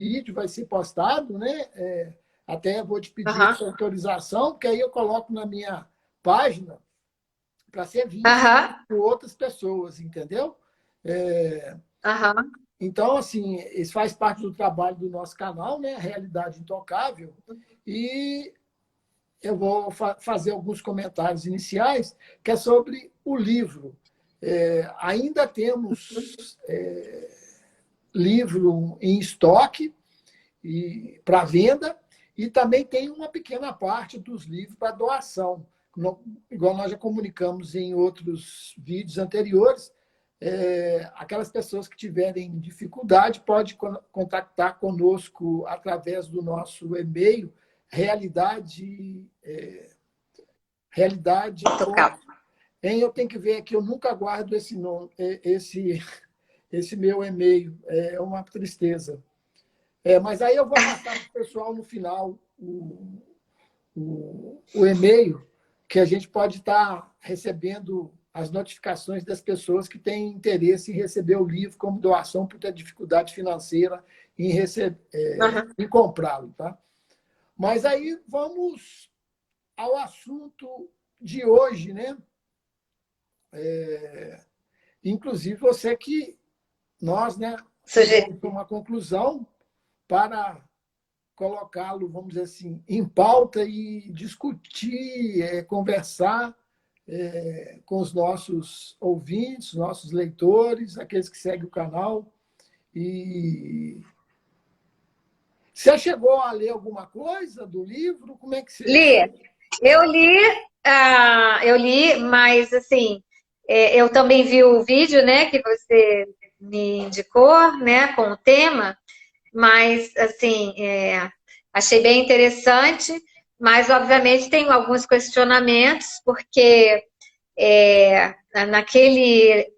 vídeo vai ser postado, né? Até vou te pedir Aham. essa autorização, porque aí eu coloco na minha página para ser visto Aham. por outras pessoas, entendeu? É, Aham. então, assim, isso faz parte do trabalho do nosso canal, né? Realidade Intocável. E eu vou fazer alguns comentários iniciais, que é sobre o livro. Ainda temos livro em estoque e para venda, e também tem uma pequena parte dos livros para doação. Igual nós já comunicamos em outros vídeos anteriores, aquelas pessoas que tiverem dificuldade podem contactar conosco através do nosso e-mail, realidade, realidade. Intocável. Eu tenho que ver aqui, eu nunca guardo esse nome, esse meu e-mail, é uma tristeza. Mas aí eu vou passar para o pessoal no final o e-mail, que a gente pode estar recebendo as notificações das pessoas que têm interesse em receber o livro como doação por ter dificuldade financeira Aham. em comprá-lo. Tá? Mas aí vamos ao assunto de hoje, né? Inclusive você que nós, né, Sugeri. chegamos a uma conclusão para colocá-lo, vamos dizer assim, em pauta e discutir, conversar com os nossos ouvintes, nossos leitores, aqueles que seguem o canal. E você chegou a ler alguma coisa do livro? Como é que você... Li. Eu li, eu li, mas assim, eu também vi o vídeo, né, que você me indicou, né, com o tema, mas assim, achei bem interessante, mas obviamente tenho alguns questionamentos, porque naquele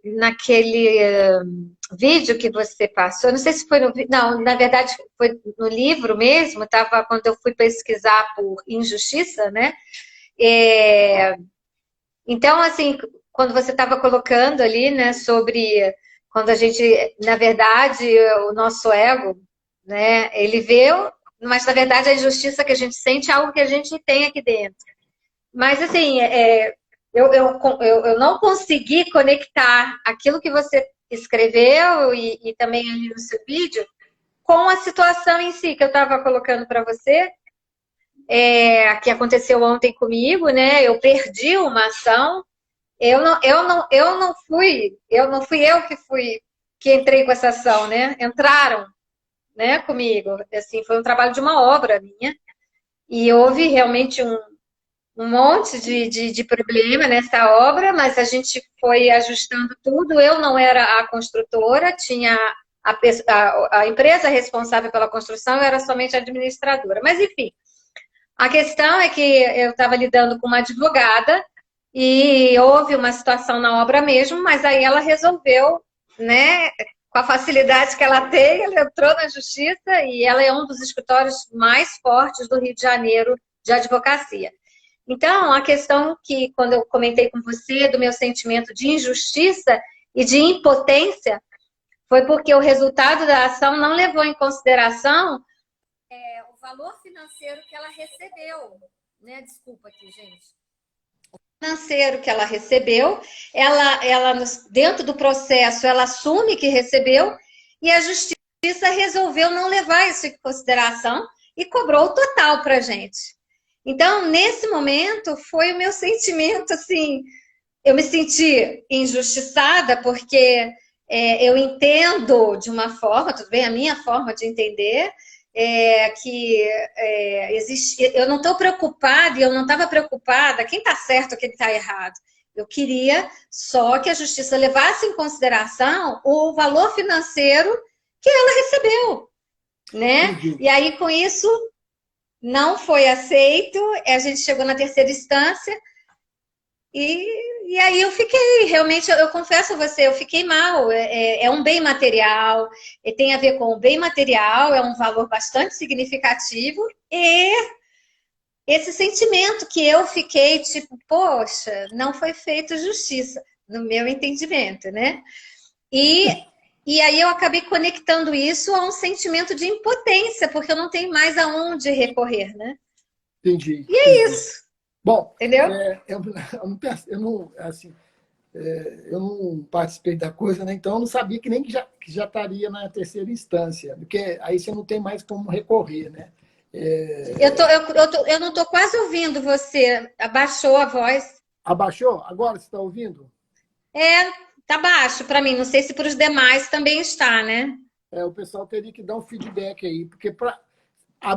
vídeo que você passou, não sei se foi no, não, na verdade foi no livro mesmo, estava quando eu fui pesquisar por injustiça, né? É, então, assim, quando você estava colocando ali, né, sobre quando a gente, na verdade, o nosso ego, né, ele vê, mas na verdade a injustiça que a gente sente é algo que a gente tem aqui dentro. Mas, assim, eu não consegui conectar aquilo que você escreveu e também ali no seu vídeo com a situação em si que eu estava colocando para você, que aconteceu ontem comigo, né? Eu perdi uma ação, eu não fui eu que fui que entrei com essa ação, né? Entraram, né, comigo. Assim, foi um trabalho de uma obra minha e houve realmente um monte de problema nessa obra, mas a gente foi ajustando tudo. Eu não era a construtora, tinha a empresa responsável pela construção, eu era somente a administradora. Mas, enfim, a questão é que eu estava lidando com uma advogada e houve uma situação na obra mesmo, mas aí ela resolveu, né, com a facilidade que ela tem, ela entrou na justiça e ela é um dos escritórios mais fortes do Rio de Janeiro de advocacia. Então, a questão que, quando eu comentei com você do meu sentimento de injustiça e de impotência, foi porque o resultado da ação não levou em consideração o valor financeiro que ela recebeu, né? Desculpa aqui, gente. O financeiro que ela recebeu, ela dentro do processo, ela assume que recebeu e a justiça resolveu não levar isso em consideração e cobrou o total para a gente. Então, nesse momento, foi o meu sentimento, assim, eu me senti injustiçada, porque eu entendo de uma forma, tudo bem, a minha forma de entender, que existe. Eu não estou preocupada, e eu não estava preocupada, quem está certo ou quem está errado. Eu queria só que a justiça levasse em consideração o valor financeiro que ela recebeu, né? Entendi. E aí, com isso, não foi aceito, a gente chegou na terceira instância e aí eu fiquei, realmente, eu confesso a você, eu fiquei mal. É um bem material, tem a ver com o bem material, é um valor bastante significativo e esse sentimento que eu fiquei, tipo, poxa, não foi feito justiça, no meu entendimento, né? E E aí eu acabei conectando isso a um sentimento de impotência, porque eu não tenho mais aonde recorrer, né? Entendi, E é entendi. isso, Bom, entendeu? eu não participei da coisa, né? Então eu não sabia que nem que já estaria na terceira instância, porque aí você não tem mais como recorrer, né? É, Eu não estou quase ouvindo você. Abaixou a voz. abaixou? Agora você está ouvindo? É, tá baixo para mim. Não sei se para os demais também está, né? O pessoal teria que dar um feedback aí, porque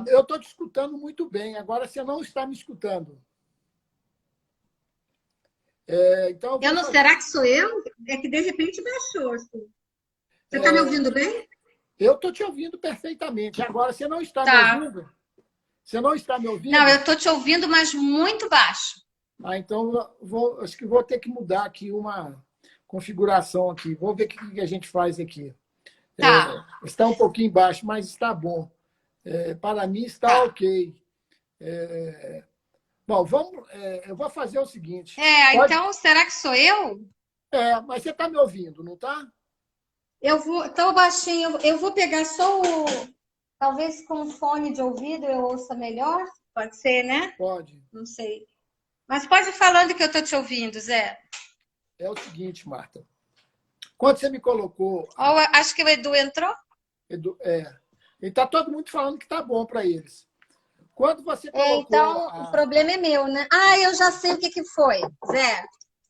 eu estou te escutando muito bem, agora você não está me escutando. Então eu Eu vou não, fazer. será que sou eu? É que de repente baixou, assim. Você está me É, ouvindo bem? eu estou te ouvindo perfeitamente. Agora, você não está me Tá. ouvindo? Você não está me Não, eu ouvindo? estou te ouvindo, mas muito baixo. Então acho que vou ter que mudar aqui uma configuração aqui. Vou ver o que a gente faz aqui. Tá, Está um pouquinho baixo, mas está bom. Para mim está tá. ok. Bom, eu vou fazer o seguinte. Pode? Então, será que sou eu? Mas você está me ouvindo, não está? Eu vou, tão baixinho, eu vou pegar só o. Talvez com fone de ouvido eu ouça melhor. Pode ser, né? Pode. Não sei. Mas pode ir falando que eu estou te ouvindo, Zé. É o seguinte, Marta. Quando você me colocou Ó, acho que o Edu entrou. e está todo mundo falando que está bom para eles. Quando você colocou Então, o problema é meu, né? Ah, eu já sei o que que foi, Zé.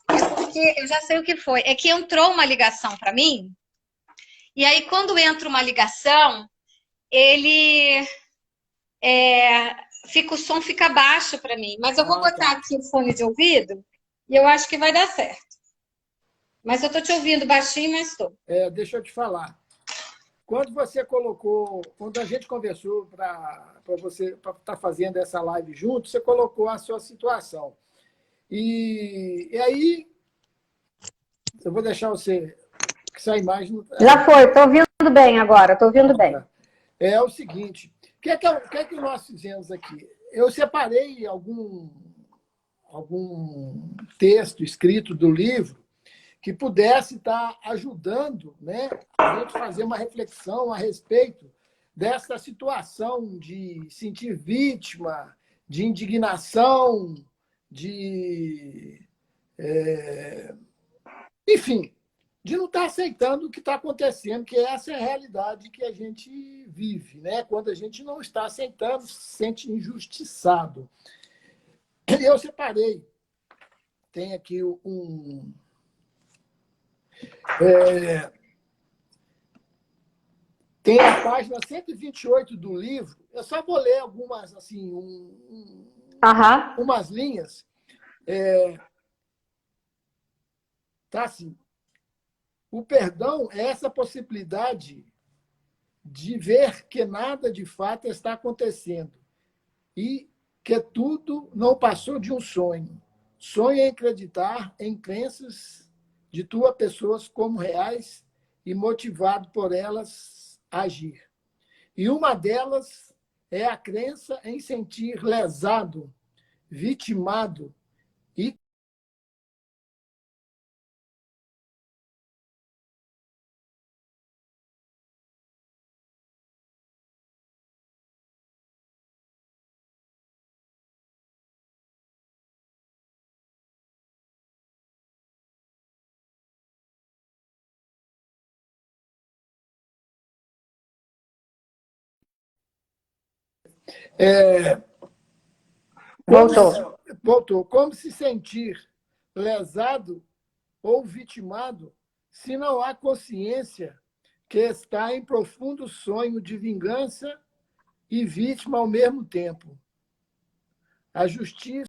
É porque eu já sei o que foi. É que entrou uma ligação para mim, e aí quando entra uma ligação, ele o som fica baixo para mim. Mas eu vou botar tá. aqui o fone de ouvido e eu acho que vai dar certo. Mas eu tô te ouvindo baixinho, mas estou. Deixa eu te falar. Quando a gente conversou para você estar fazendo essa live junto, você colocou a sua situação. E aí, eu vou deixar você, que essa imagem. Já foi, tô ouvindo bem agora, tô ouvindo bem. É o seguinte: o que é que nós fizemos aqui? Eu separei algum texto escrito do livro que pudesse estar ajudando, né, a gente fazer uma reflexão a respeito dessa situação de sentir vítima, de indignação, de. Enfim, de não estar aceitando o que está acontecendo, que essa é a realidade que a gente vive, né? Quando a gente não está aceitando, se sente injustiçado. Eu separei, tem aqui tem a página 128 do livro. Eu só vou ler algumas, assim, umas linhas. Tá assim. O perdão é essa possibilidade de ver que nada de fato está acontecendo e que tudo não passou de um sonho. Sonho em acreditar em crenças de tua pessoas como reais e motivado por elas a agir. E uma delas é a crença em sentir lesado, vitimado e como se sentir lesado ou vitimado se não há consciência que está em profundo sonho de vingança e vítima ao mesmo tempo. A justiça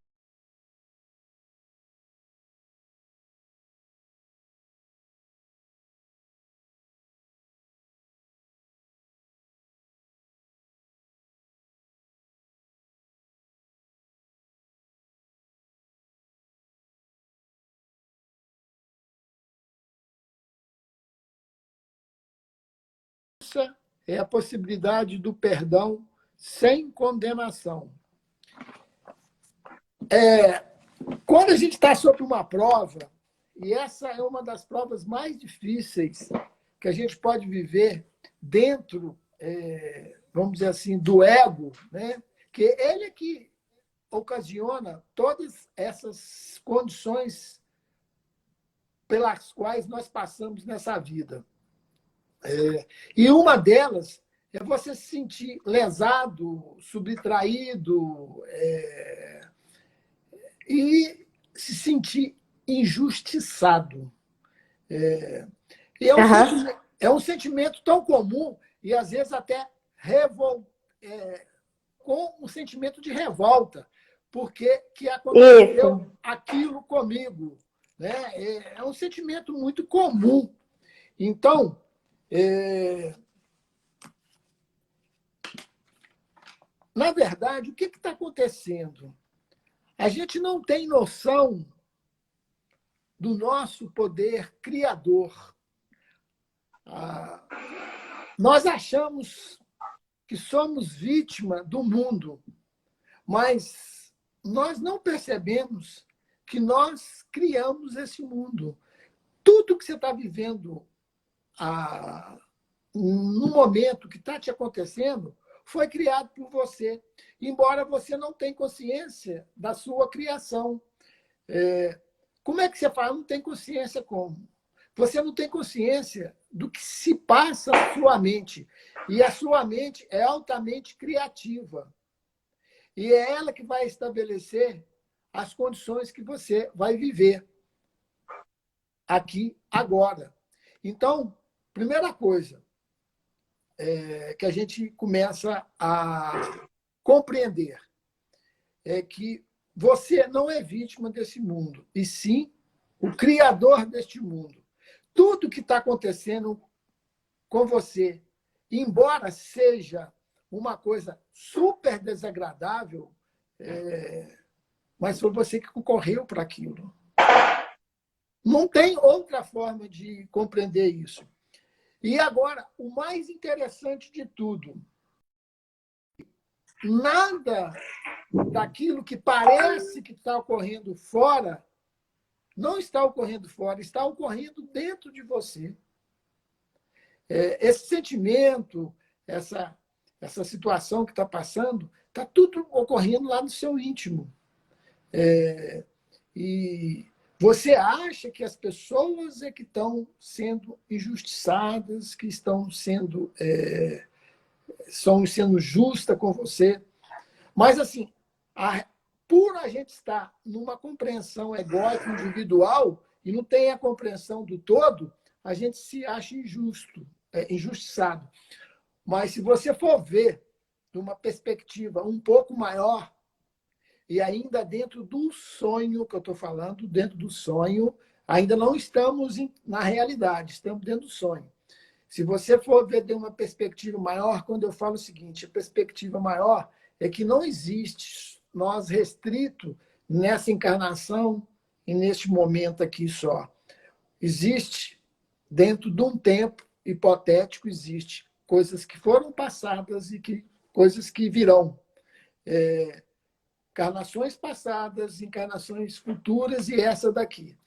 é a possibilidade do perdão sem condenação. Quando a gente está sobre uma prova, e essa é uma das provas mais difíceis que a gente pode viver dentro, vamos dizer assim, do ego, né? Que ele é que ocasiona todas essas condições pelas quais nós passamos nessa vida. E uma delas é você se sentir lesado, subtraído, e se sentir injustiçado. E é um sentimento tão comum e, às vezes, até com um sentimento de revolta, porque que aconteceu aquilo comigo. Né? É um sentimento muito comum. Então, na verdade, o que está acontecendo? A gente não tem noção do nosso poder criador. Nós achamos que somos vítima do mundo, mas nós não percebemos que nós criamos esse mundo. Tudo que você está vivendo no momento que está te acontecendo foi criado por você, embora você não tenha consciência da sua criação. Como é que você fala? Não tem consciência como? Você não tem consciência do que se passa na sua mente. E a sua mente é altamente criativa. E é ela que vai estabelecer as condições que você vai viver aqui, agora. Então, primeira coisa que a gente começa a compreender é que você não é vítima desse mundo, e sim o criador deste mundo. Tudo que está acontecendo com você, embora seja uma coisa super desagradável, mas foi você que concorreu para aquilo. Não tem outra forma de compreender isso. E agora, o mais interessante de tudo, nada daquilo que parece que está ocorrendo fora, não está ocorrendo fora, está ocorrendo dentro de você. Esse sentimento, essa situação que está passando, está tudo ocorrendo lá no seu íntimo. E você acha que as pessoas é que estão sendo injustiçadas, que estão sendo justas com você. Mas, assim, por a gente estar numa compreensão egóica, individual, e não tem a compreensão do todo, a gente se acha injustiçado. Mas se você for ver de uma perspectiva um pouco maior, e ainda dentro do sonho que eu estou falando, dentro do sonho, ainda não estamos na realidade, estamos dentro do sonho. Se você for ver de uma perspectiva maior, quando eu falo o seguinte, a perspectiva maior é que não existe nós restrito nessa encarnação e neste momento aqui só. Existe, dentro de um tempo hipotético, existe coisas que foram passadas e coisas que virão. Encarnações passadas, encarnações futuras e essa daqui.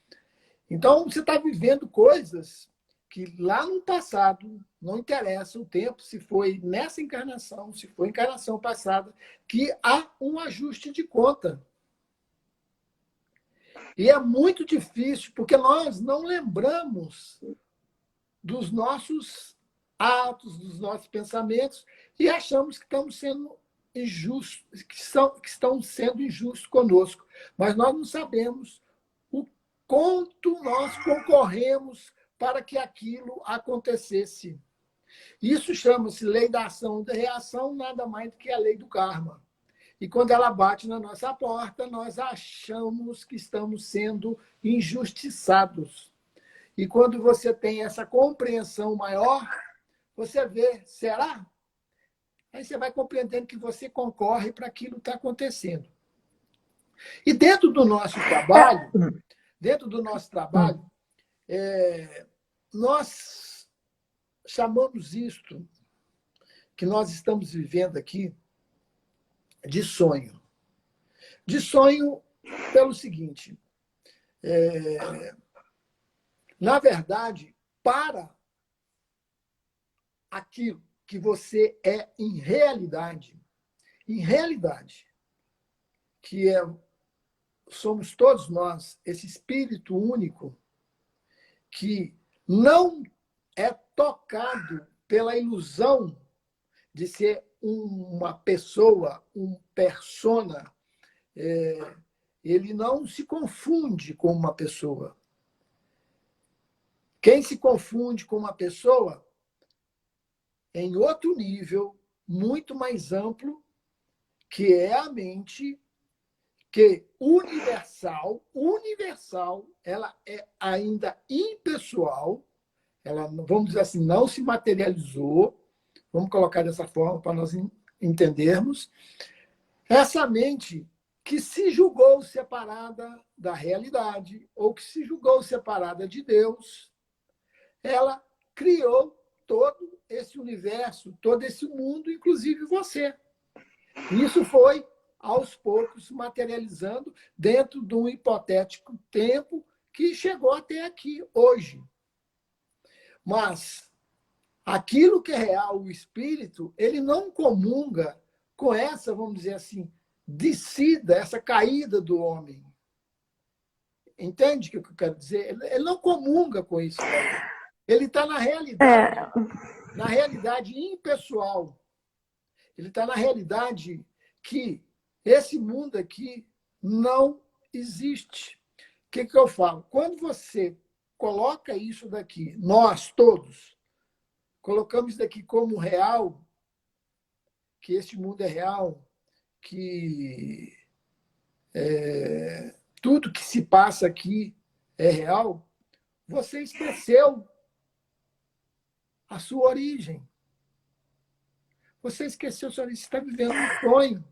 Então, você está vivendo coisas que lá no passado, não interessa o tempo, se foi nessa encarnação, se foi encarnação passada, que há um ajuste de conta. E é muito difícil, porque nós não lembramos dos nossos atos, dos nossos pensamentos, e achamos que estamos sendo injustos, que estão sendo injustos conosco. Mas nós não sabemos o quanto nós concorremos para que aquilo acontecesse. Isso chama-se lei da ação e da reação, nada mais do que a lei do karma. E quando ela bate na nossa porta, nós achamos que estamos sendo injustiçados. E quando você tem essa compreensão maior, você vê, será? Aí você vai compreendendo que você concorre para aquilo que está acontecendo. E dentro do nosso trabalho, nós chamamos isto que nós estamos vivendo aqui de sonho. De sonho pelo seguinte, na verdade, para aquilo que você é em realidade, que somos todos nós, esse espírito único que não é tocado pela ilusão de ser uma pessoa, um persona. Ele não se confunde com uma pessoa. Quem se confunde com uma pessoa em outro nível, muito mais amplo, que é a mente, que universal, ela é ainda impessoal, ela, vamos dizer assim, não se materializou, vamos colocar dessa forma para nós entendermos. Essa mente que se julgou separada da realidade, ou que se julgou separada de Deus, ela criou todo esse universo, todo esse mundo, inclusive você. Isso foi, aos poucos, materializando dentro de um hipotético tempo que chegou até aqui, hoje. Mas aquilo que é real, o espírito, ele não comunga com essa, vamos dizer assim, descida, essa caída do homem. Entende o que eu quero dizer? Ele não comunga com isso. Ele está na realidade impessoal. Ele está na realidade que esse mundo aqui não existe. O que eu falo? Quando você coloca isso daqui, nós todos, colocamos isso daqui como real, que este mundo é real, que tudo que se passa aqui é real, você esqueceu a sua origem. Você esqueceu a sua origem, você está vivendo um sonho.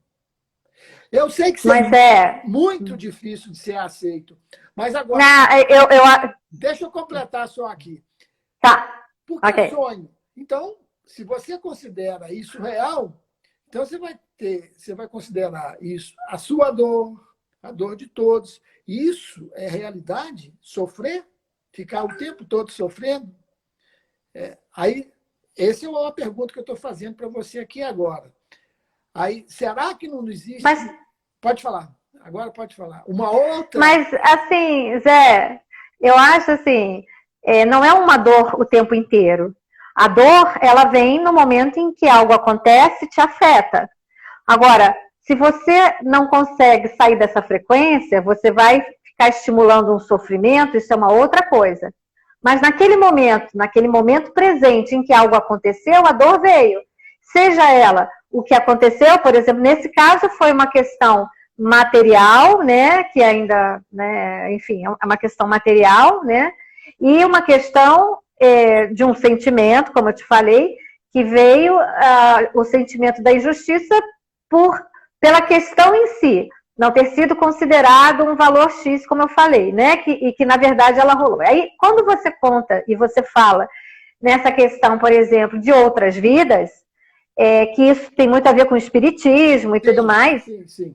Eu sei que é muito difícil de ser aceito. Mas agora, deixa eu completar só aqui. Tá. Porque é sonho. Então, se você considera isso real, então você vai considerar isso a sua dor, a dor de todos. Isso é realidade? Sofrer? Ficar o tempo todo sofrendo? Aí, essa é uma pergunta que eu estou fazendo para você aqui agora. Aí, será que não existe... Mas... Pode falar. Agora pode falar. Uma outra... Mas, assim, Zé, eu acho assim, não é uma dor o tempo inteiro. A dor, ela vem no momento em que algo acontece e te afeta. Agora, se você não consegue sair dessa frequência, você vai ficar estimulando um sofrimento, isso é uma outra coisa. Mas naquele momento presente em que algo aconteceu, a dor veio. Seja ela o que aconteceu, por exemplo, nesse caso foi uma questão material, né, que ainda, né, enfim, é uma questão material, né, e uma questão de um sentimento, como eu te falei, que veio o sentimento da injustiça pela questão em si, não ter sido considerado um valor X, como eu falei, né, e que na verdade ela rolou. Aí, quando você conta e você fala nessa questão, por exemplo, de outras vidas, que isso tem muito a ver com o espiritismo e tudo mais, sim.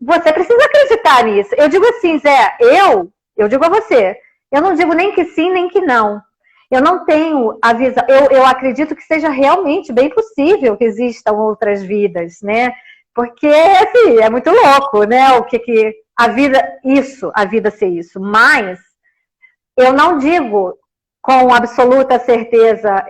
Você precisa acreditar nisso. Eu digo assim, Zé, eu digo a você, eu não digo nem que sim, nem que não. Eu não tenho a visão, eu acredito que seja realmente bem possível que existam outras vidas, né? Porque, assim, é muito louco, né? O que a vida ser isso. Mas eu não digo com absoluta certeza,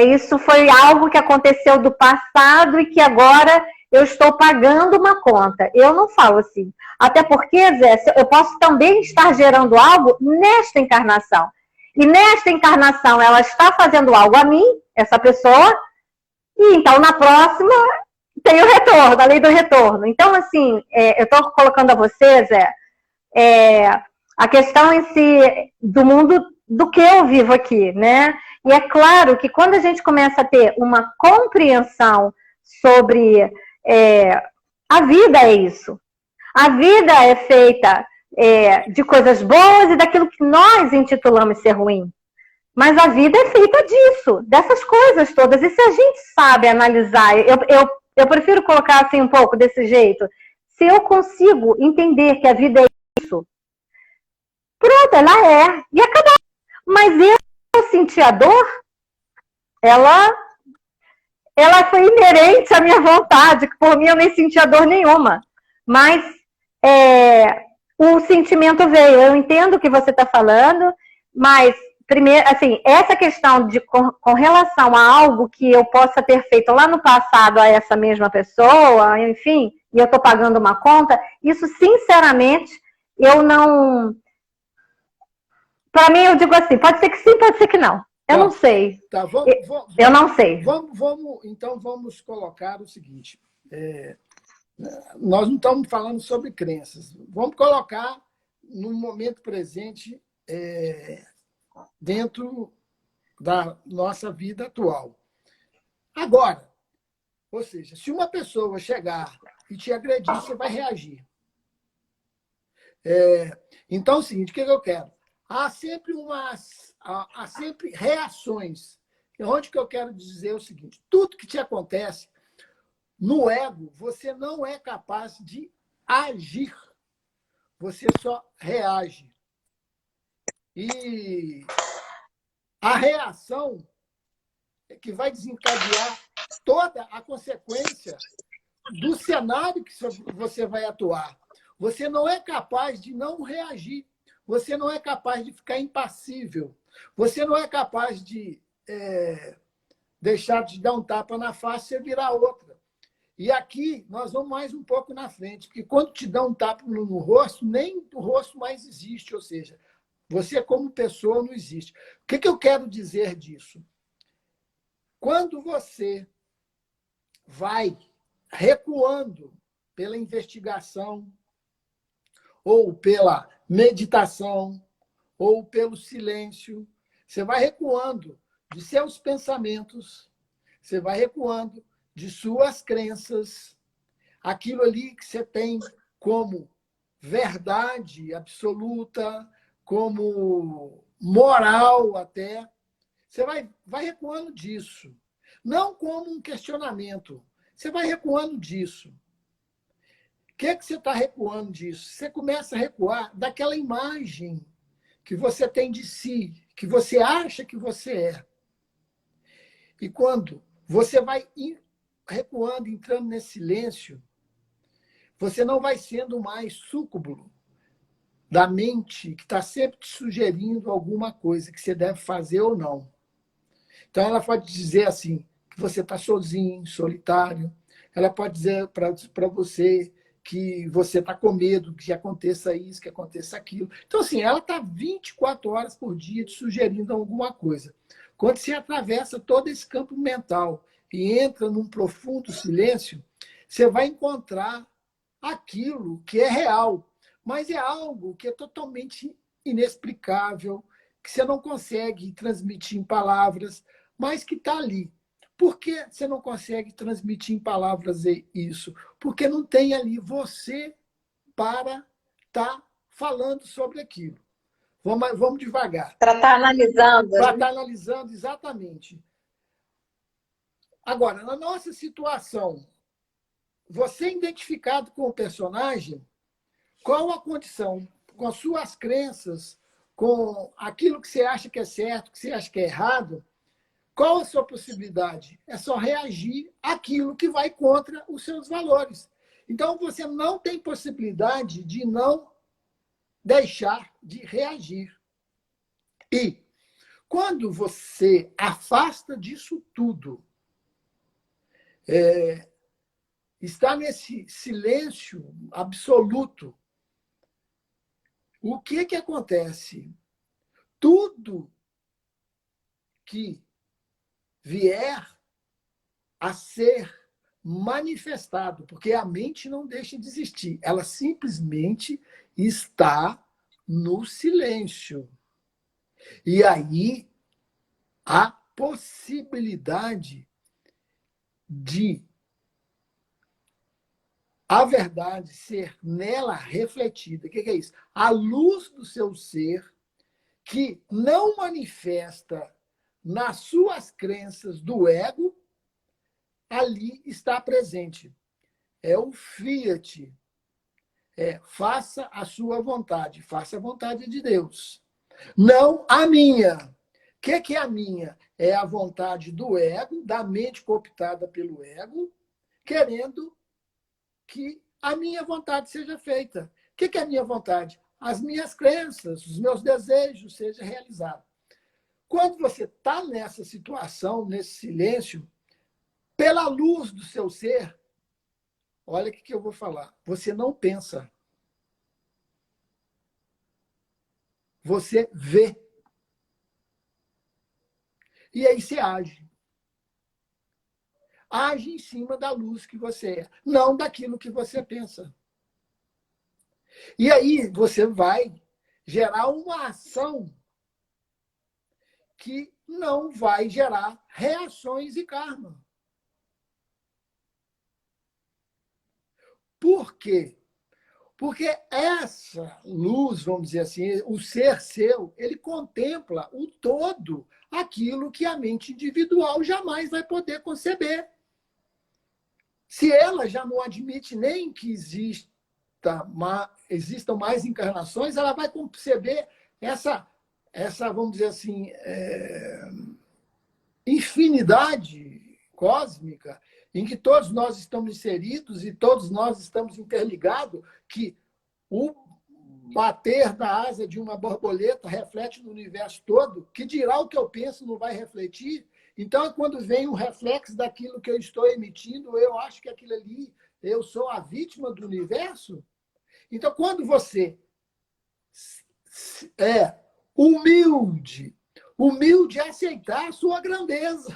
isso foi algo que aconteceu do passado e que agora eu estou pagando uma conta. Eu não falo assim. Até porque, Zé, eu posso também estar gerando algo nesta encarnação. E nesta encarnação ela está fazendo algo a mim, essa pessoa, e então na próxima tem o retorno, a lei do retorno. Então, assim, eu estou colocando a você, Zé, a questão em si do mundo do que eu vivo aqui, né? E é claro que quando a gente começa a ter uma compreensão sobre a vida é isso. A vida é feita de coisas boas e daquilo que nós intitulamos ser ruim. Mas a vida é feita disso, dessas coisas todas. E se a gente sabe analisar, eu prefiro colocar assim um pouco desse jeito, se eu consigo entender que a vida é isso, pronto, ela é. E acabou. Mas eu senti a dor, ela, ela foi inerente à minha vontade, que por mim eu nem sentia dor nenhuma. Mas o sentimento veio. Eu entendo o que você está falando, mas, primeiro, assim, essa questão de com relação a algo que eu possa ter feito lá no passado a essa mesma pessoa, enfim, e eu estou pagando uma conta, isso, sinceramente, eu não... Para mim, eu digo assim, pode ser que sim, pode ser que não. Eu não sei. Tá, eu não sei. Então, vamos colocar o seguinte. Nós não estamos falando sobre crenças. Vamos colocar no momento presente dentro da nossa vida atual. Agora, ou seja, se uma pessoa chegar e te agredir, você vai reagir. Então, é o seguinte, o que eu quero? Há sempre reações. Onde que eu quero dizer o seguinte, tudo que te acontece, no ego, você não é capaz de agir. Você só reage. E a reação é que vai desencadear toda a consequência do cenário que você vai atuar. Você não é capaz de não reagir. Você não é capaz de ficar impassível. Você não é capaz de deixar de dar um tapa na face e virar outra. E aqui nós vamos mais um pouco na frente, porque quando te dá um tapa no rosto, nem o rosto mais existe, ou seja, você como pessoa não existe. O que eu quero dizer disso? Quando você vai recuando pela investigação, ou pela meditação, ou pelo silêncio, você vai recuando de seus pensamentos, você vai recuando de suas crenças, aquilo ali que você tem como verdade absoluta, como moral até, você vai recuando disso. Não como um questionamento, você vai recuando disso. O que você está recuando disso? Você começa a recuar daquela imagem que você tem de si, que você acha que você é. E quando você vai recuando, entrando nesse silêncio, você não vai sendo mais súcubo da mente que está sempre te sugerindo alguma coisa que você deve fazer ou não. Então, ela pode dizer assim, que você está sozinho, solitário. Ela pode dizer para você que você está com medo que aconteça isso, que aconteça aquilo. Então, assim, ela está 24 horas por dia te sugerindo alguma coisa. Quando você atravessa todo esse campo mental e entra num profundo silêncio, você vai encontrar aquilo que é real, mas é algo que é totalmente inexplicável, que você não consegue transmitir em palavras, mas que está ali. Por que você não consegue transmitir em palavras isso? Porque não tem ali você para estar falando sobre aquilo. Vamos devagar. Para estar analisando. Para estar analisando, exatamente. Agora, na nossa situação, você identificado com o personagem, qual a condição, com as suas crenças, com aquilo que você acha que é certo, que você acha que é errado, qual a sua possibilidade? É só reagir àquilo que vai contra os seus valores. Então, você não tem possibilidade de não deixar de reagir. E, quando você afasta disso tudo, está nesse silêncio absoluto, o que acontece? Tudo que vier a ser manifestado, porque a mente não deixa de existir, ela simplesmente está no silêncio. E aí a possibilidade de a verdade ser nela refletida. O que é isso? A luz do seu ser que não manifesta nas suas crenças do ego, ali está presente. É o fiat. Faça a sua vontade. Faça a vontade de Deus. Não a minha. que é a minha? É a vontade do ego, da mente cooptada pelo ego, querendo que a minha vontade seja feita. O que é a minha vontade? As minhas crenças, os meus desejos sejam realizados. Quando você está nessa situação, nesse silêncio, pela luz do seu ser, olha o que eu vou falar. Você não pensa. Você vê. E aí você age. Age em cima da luz que você é, não daquilo que você pensa. E aí você vai gerar uma ação que não vai gerar reações e karma. Por quê? Porque essa luz, vamos dizer assim, o ser seu, ele contempla o todo, aquilo que a mente individual jamais vai poder conceber. Se ela já não admite nem que existam mais encarnações, ela vai conceber essa vamos dizer assim, infinidade cósmica em que todos nós estamos inseridos e todos nós estamos interligados, que o bater da asa de uma borboleta reflete no universo todo, que dirá o que eu penso não vai refletir. Então, quando vem um reflexo daquilo que eu estou emitindo, eu acho que aquilo ali, eu sou a vítima do universo. Então, quando você é humilde é aceitar a sua grandeza,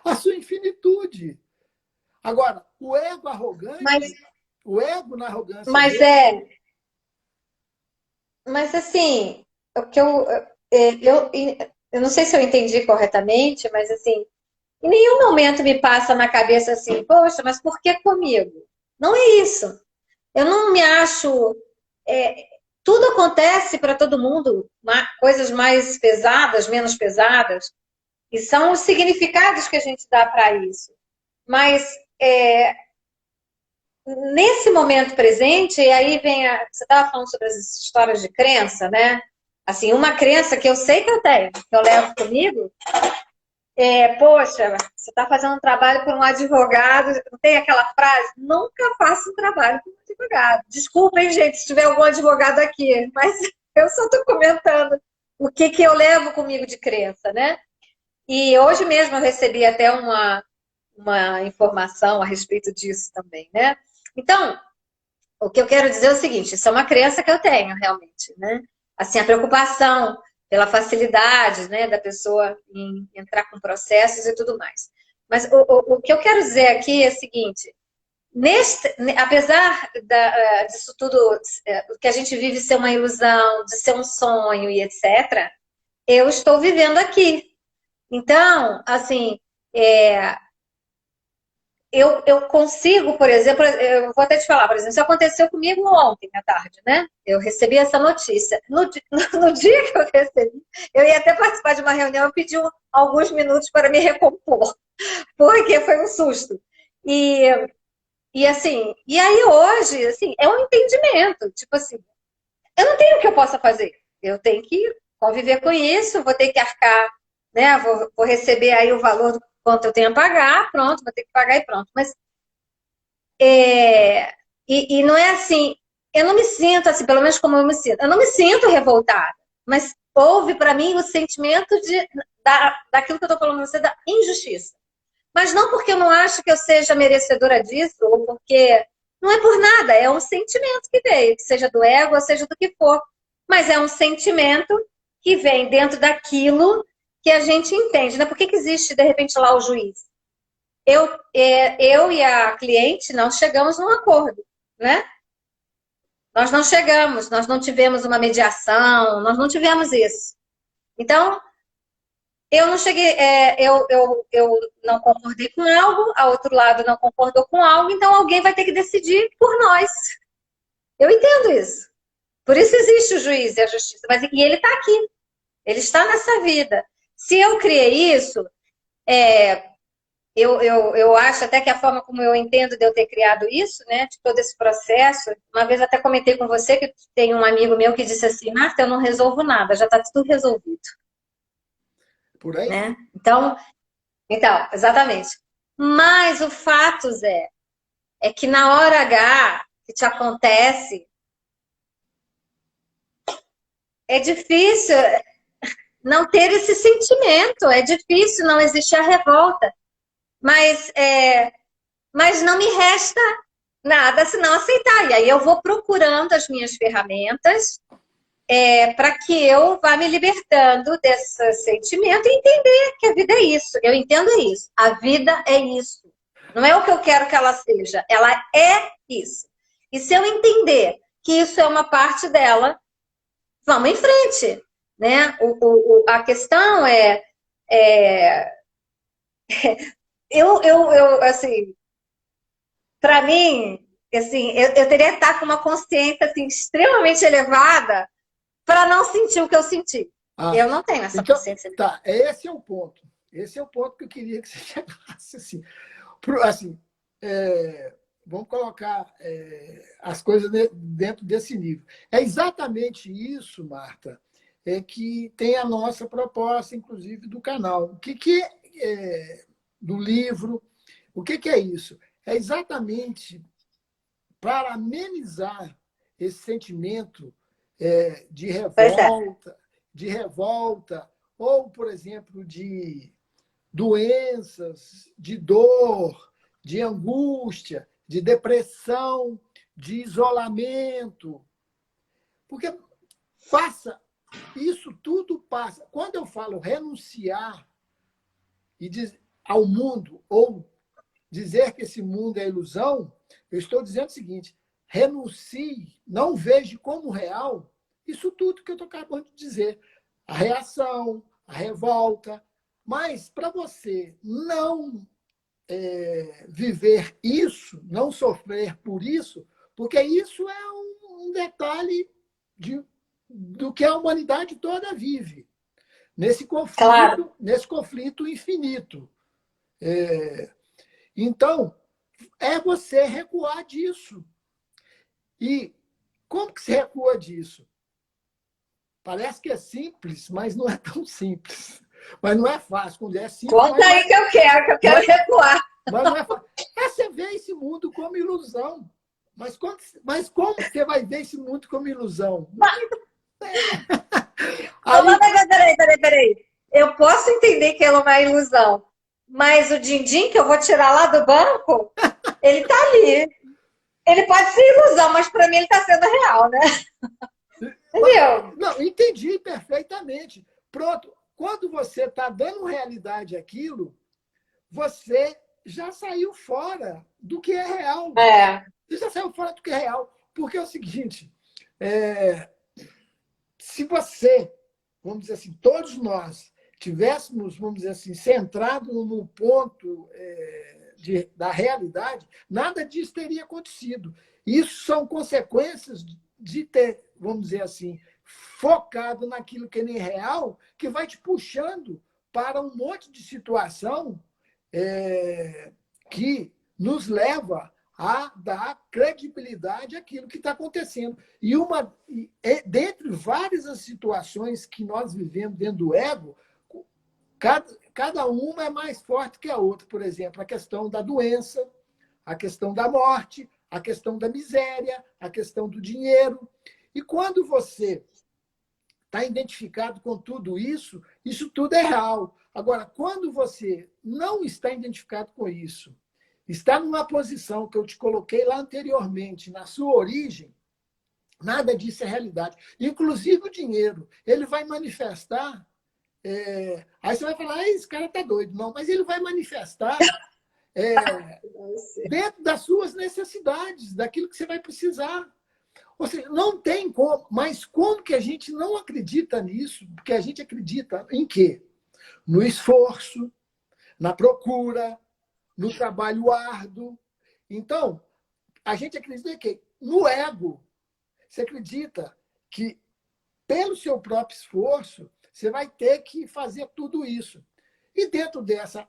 a sua infinitude. Agora, o ego arrogante, o ego na arrogância... Mas assim, o que eu não sei se eu entendi corretamente, mas assim, em nenhum momento me passa na cabeça assim, poxa, mas por que comigo? Não é isso. Eu não me acho... tudo acontece para todo mundo, coisas mais pesadas, menos pesadas, e são os significados que a gente dá para isso. Mas nesse momento presente, e aí vem você estava falando sobre as histórias de crença, né? Assim, uma crença que eu sei que eu tenho, que eu levo comigo, poxa, você está fazendo um trabalho com um advogado, não tem aquela frase? Nunca faça um trabalho com um advogado. Desculpem, gente, se tiver algum advogado aqui, mas eu só estou comentando o que eu levo comigo de crença, né? E hoje mesmo eu recebi até uma informação a respeito disso também, né? Então, o que eu quero dizer é o seguinte, isso é uma crença que eu tenho realmente, né? Assim, a preocupação pela facilidade, né, da pessoa em entrar com processos e tudo mais. Mas o que eu quero dizer aqui é o seguinte, apesar disso tudo, que a gente vive ser uma ilusão, de ser um sonho e etc., eu estou vivendo aqui. Então, assim, eu consigo, por exemplo, eu vou até te falar, por exemplo, isso aconteceu comigo ontem à tarde, né? Eu recebi essa notícia. No dia que eu recebi, eu ia até participar de uma reunião, eu pedi alguns minutos para me recompor, porque foi um susto. E assim, e aí hoje, assim, é um entendimento, tipo assim, eu não tenho o que eu possa fazer, eu tenho que conviver com isso, vou ter que arcar, né? Vou receber aí o valor do quanto eu tenho a pagar, pronto, vou ter que pagar e pronto. Mas e não é assim, eu não me sinto assim, pelo menos como eu me sinto, eu não me sinto revoltada, mas houve para mim o sentimento daquilo que eu estou falando para você, da injustiça. Mas não porque eu não acho que eu seja merecedora disso, ou porque não é por nada, é um sentimento que veio, que seja do ego, ou seja do que for. Mas é um sentimento que vem dentro daquilo que a gente entende, né? Por que existe, de repente, lá o juiz? Eu e a cliente não chegamos num acordo, né? Nós não chegamos, nós não tivemos uma mediação, nós não tivemos isso. Então, eu não cheguei, eu não concordei com algo, a outro lado não concordou com algo, então alguém vai ter que decidir por nós. Eu entendo isso. Por isso existe o juiz e a justiça, e ele está aqui, ele está nessa vida. Se eu criei isso, eu acho até que a forma como eu entendo de eu ter criado isso, né, de todo esse processo, uma vez até comentei com você que tem um amigo meu que disse assim, Marta, eu não resolvo nada, já está tudo resolvido. Por aí? né? Então, exatamente. Mas o fato, Zé, é que na hora H que te acontece, é difícil não ter esse sentimento, é difícil não existir a revolta. Mas não me resta nada senão aceitar. E aí eu vou procurando as minhas ferramentas para que eu vá me libertando desse sentimento e entender que a vida é isso. Eu entendo isso. A vida é isso. Não é o que eu quero que ela seja. Ela é isso. E se eu entender que isso é uma parte dela, vamos em frente. Né? A questão assim, para mim, assim, eu teria que estar com uma consciência assim, extremamente elevada para não sentir o que eu senti. Eu não tenho essa consciência. Tá, esse é o ponto. Esse é o ponto que eu queria que você chegasse. Assim, vamos colocar as coisas dentro desse nível. É exatamente isso, Marta, que tem a nossa proposta, inclusive, do canal. O que é do livro? O que é isso? É exatamente para amenizar esse sentimento de revolta, ou, por exemplo, de doenças, de dor, de angústia, de depressão, de isolamento. Porque isso tudo passa. Quando eu falo renunciar ao mundo, ou dizer que esse mundo é ilusão, eu estou dizendo o seguinte: renuncie, não veja como real isso tudo que eu estou acabando de dizer. A reação, a revolta. Mas, para você não viver isso, não sofrer por isso, porque isso é um detalhe do que a humanidade toda vive, nesse conflito, claro, nesse conflito infinito. Então, é você recuar disso. E como que se recua disso? Parece que é simples, mas não é tão simples. Mas não é fácil. Quando é simples, conta aí que eu quero recuar. Mas não é fácil. Você vê esse mundo como ilusão. Mas como você vai ver esse mundo como ilusão? Peraí. Eu posso entender que ela é uma ilusão, mas o din-din que eu vou tirar lá do banco, ele tá ali. Ele pode ser ilusão, mas para mim ele está sendo real, né? Entendeu? Não, entendi perfeitamente. Pronto. Quando você está dando realidade àquilo, você já saiu fora do que é real. Você já saiu fora do que é real. Porque é o seguinte, se você, vamos dizer assim, todos nós tivéssemos, vamos dizer assim, centrado no ponto da realidade, nada disso teria acontecido. Isso são consequências de ter, vamos dizer assim, focado naquilo que nem é real, que vai te puxando para um monte de situação que nos leva a dar credibilidade àquilo que está acontecendo. E dentre várias as situações que nós vivemos dentro do ego, cada uma é mais forte que a outra. Por exemplo, a questão da doença, a questão da morte, a questão da miséria, a questão do dinheiro. E quando você está identificado com tudo isso tudo é real. Agora, quando você não está identificado com isso, está numa posição que eu te coloquei lá anteriormente, na sua origem, nada disso é realidade. Inclusive o dinheiro, ele vai manifestar. Aí você vai falar, esse cara está doido. Não, mas ele vai manifestar dentro das suas necessidades, daquilo que você vai precisar. Ou seja, não tem como. Mas como que a gente não acredita nisso? Porque a gente acredita em quê? No esforço, na procura, no trabalho árduo. Então, a gente acredita em quê? No ego. Você acredita que, pelo seu próprio esforço, você vai ter que fazer tudo isso. E dentro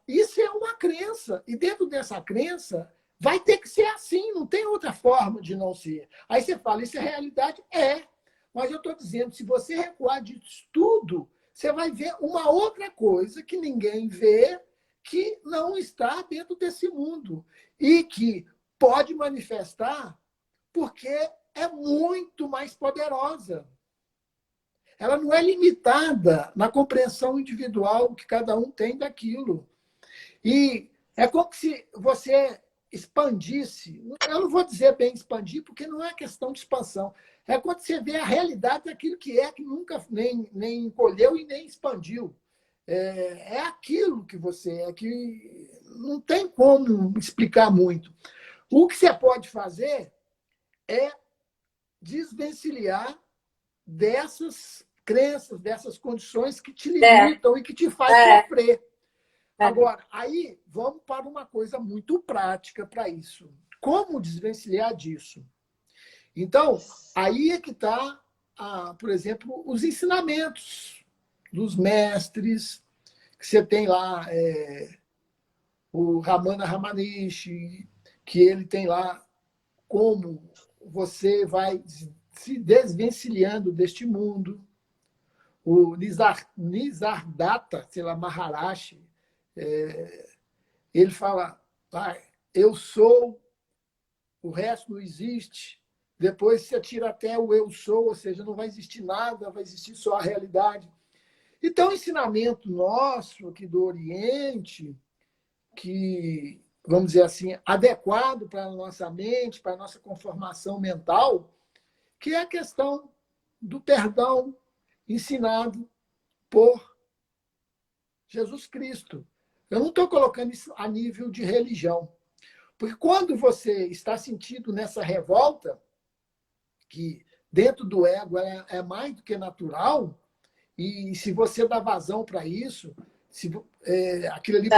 isso é uma crença. E dentro dessa crença, vai ter que ser assim, não tem outra forma de não ser. Aí você fala, isso é realidade? Mas eu estou dizendo, se você recuar disso tudo, você vai ver uma outra coisa que ninguém vê, que não está dentro desse mundo e que pode manifestar porque é muito mais poderosa. Ela não é limitada na compreensão individual que cada um tem daquilo. E é como se você expandisse, eu não vou dizer bem expandir, porque não é questão de expansão, é quando você vê a realidade daquilo que nunca nem encolheu e nem expandiu. É aquilo que você é, que não tem como explicar muito. O que você pode fazer é desvencilhar dessas crenças, dessas condições que te limitam e que te fazem sofrer. Agora, aí vamos para uma coisa muito prática para isso. Como desvencilhar disso? Então, aí é que está, por exemplo, os ensinamentos dos mestres, que você tem lá o Ramana Ramanishi, que ele tem lá como você vai se desvencilhando deste mundo. O Nisargadatta, sei lá, Maharashi, ele fala, eu sou, o resto não existe. Depois você tira até o eu sou, ou seja, não vai existir nada, vai existir só a realidade. Então, o ensinamento nosso aqui do Oriente, que, vamos dizer assim, adequado para a nossa mente, para a nossa conformação mental, que é a questão do perdão ensinado por Jesus Cristo. Eu não estou colocando isso a nível de religião. Porque quando você está sentindo nessa revolta, que dentro do ego é mais do que natural, e se você dá vazão para isso, aquilo ali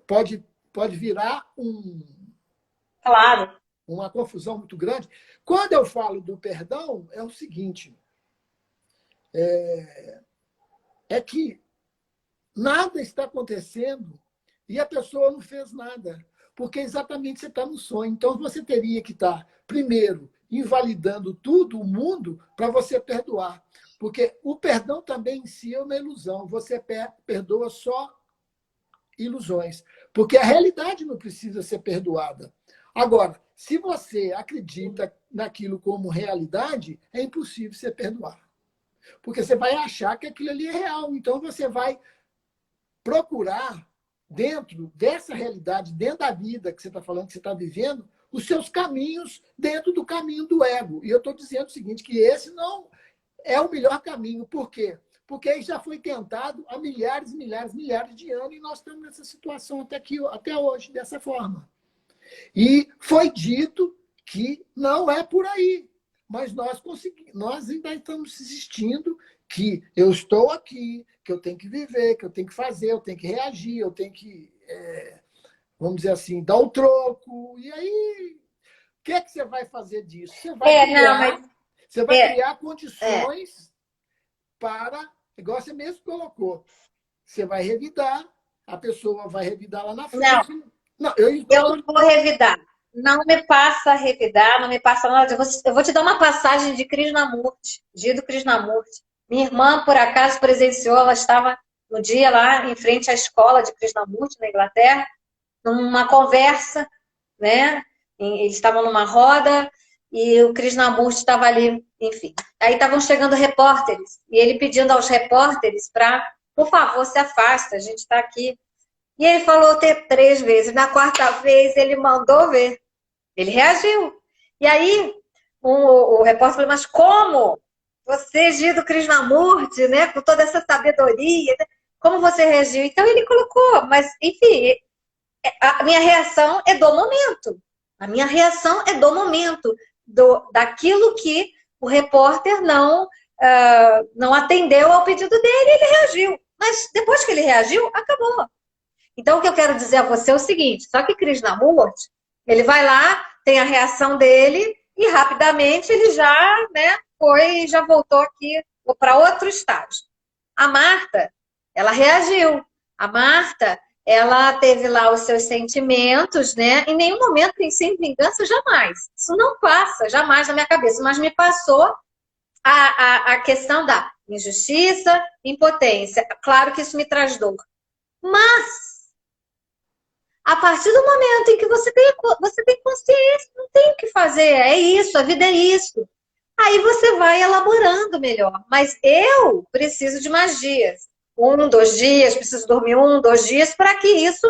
pode virar Claro. uma confusão muito grande. Quando eu falo do perdão, é o seguinte, é que nada está acontecendo e a pessoa não fez nada, porque exatamente você está no sonho. Então, você teria que estar, primeiro, invalidando tudo, o mundo, para você perdoar. Porque o perdão também em si é uma ilusão. Você perdoa só ilusões. Porque a realidade não precisa ser perdoada. Agora, se você acredita naquilo como realidade, é impossível você perdoar. Porque você vai achar que aquilo ali é real. Então, você vai procurar, dentro dessa realidade, dentro da vida que você está falando, que você está vivendo, os seus caminhos dentro do caminho do ego. E eu estou dizendo o seguinte, que esse não é o melhor caminho. Por quê? Porque aí já foi tentado há milhares, milhares, milhares de anos e nós estamos nessa situação até hoje, dessa forma. E foi dito que não é por aí. Mas nós ainda estamos insistindo que eu estou aqui, que eu tenho que viver, que eu tenho que fazer, eu tenho que reagir, eu tenho que, vamos dizer assim, dar o troco. E aí, o que é que você vai fazer disso? Você vai criar condições para, igual você mesmo colocou, você vai revidar, a pessoa vai revidar lá na frente. Não, eu não vou revidar. Não me passa a revidar, não me passa nada. Eu vou te dar uma passagem de Krishnamurti, dia do Krishnamurti. Minha irmã, por acaso, presenciou, ela estava no dia lá em frente à escola de Krishnamurti, na Inglaterra, numa conversa, né? Eles estavam numa roda e o Krishnamurti estava ali, enfim. Aí estavam chegando repórteres e ele pedindo aos repórteres para, por favor, se afasta, a gente está aqui. E ele falou 3 vezes. Na 4ª vez, ele mandou ver. Ele reagiu. E aí, o repórter falou, mas como? Você, Gido Krishnamurti, né, com toda essa sabedoria, né? Como você reagiu? Então, ele colocou. Mas, enfim, a minha reação é do momento. A minha reação é do momento. Daquilo que o repórter não atendeu ao pedido dele, ele reagiu. Mas, depois que ele reagiu, acabou. Então, o que eu quero dizer a você é o seguinte, só que Krishnamurti, ele vai lá, tem a reação dele e rapidamente ele já, né, já voltou aqui para outro estágio. A Marta, ela reagiu. A Marta, ela teve lá os seus sentimentos, né? Em nenhum momento pensei em vingança, jamais. Isso não passa, jamais na minha cabeça, mas me passou a questão da injustiça, impotência. Claro que isso me traz dor. Mas, a partir do momento em que você tem consciência, não tem o que fazer, é isso, a vida é isso. Aí você vai elaborando melhor. Mas eu preciso de mais dias. 1, 2 dias, preciso dormir 1, 2 dias para que isso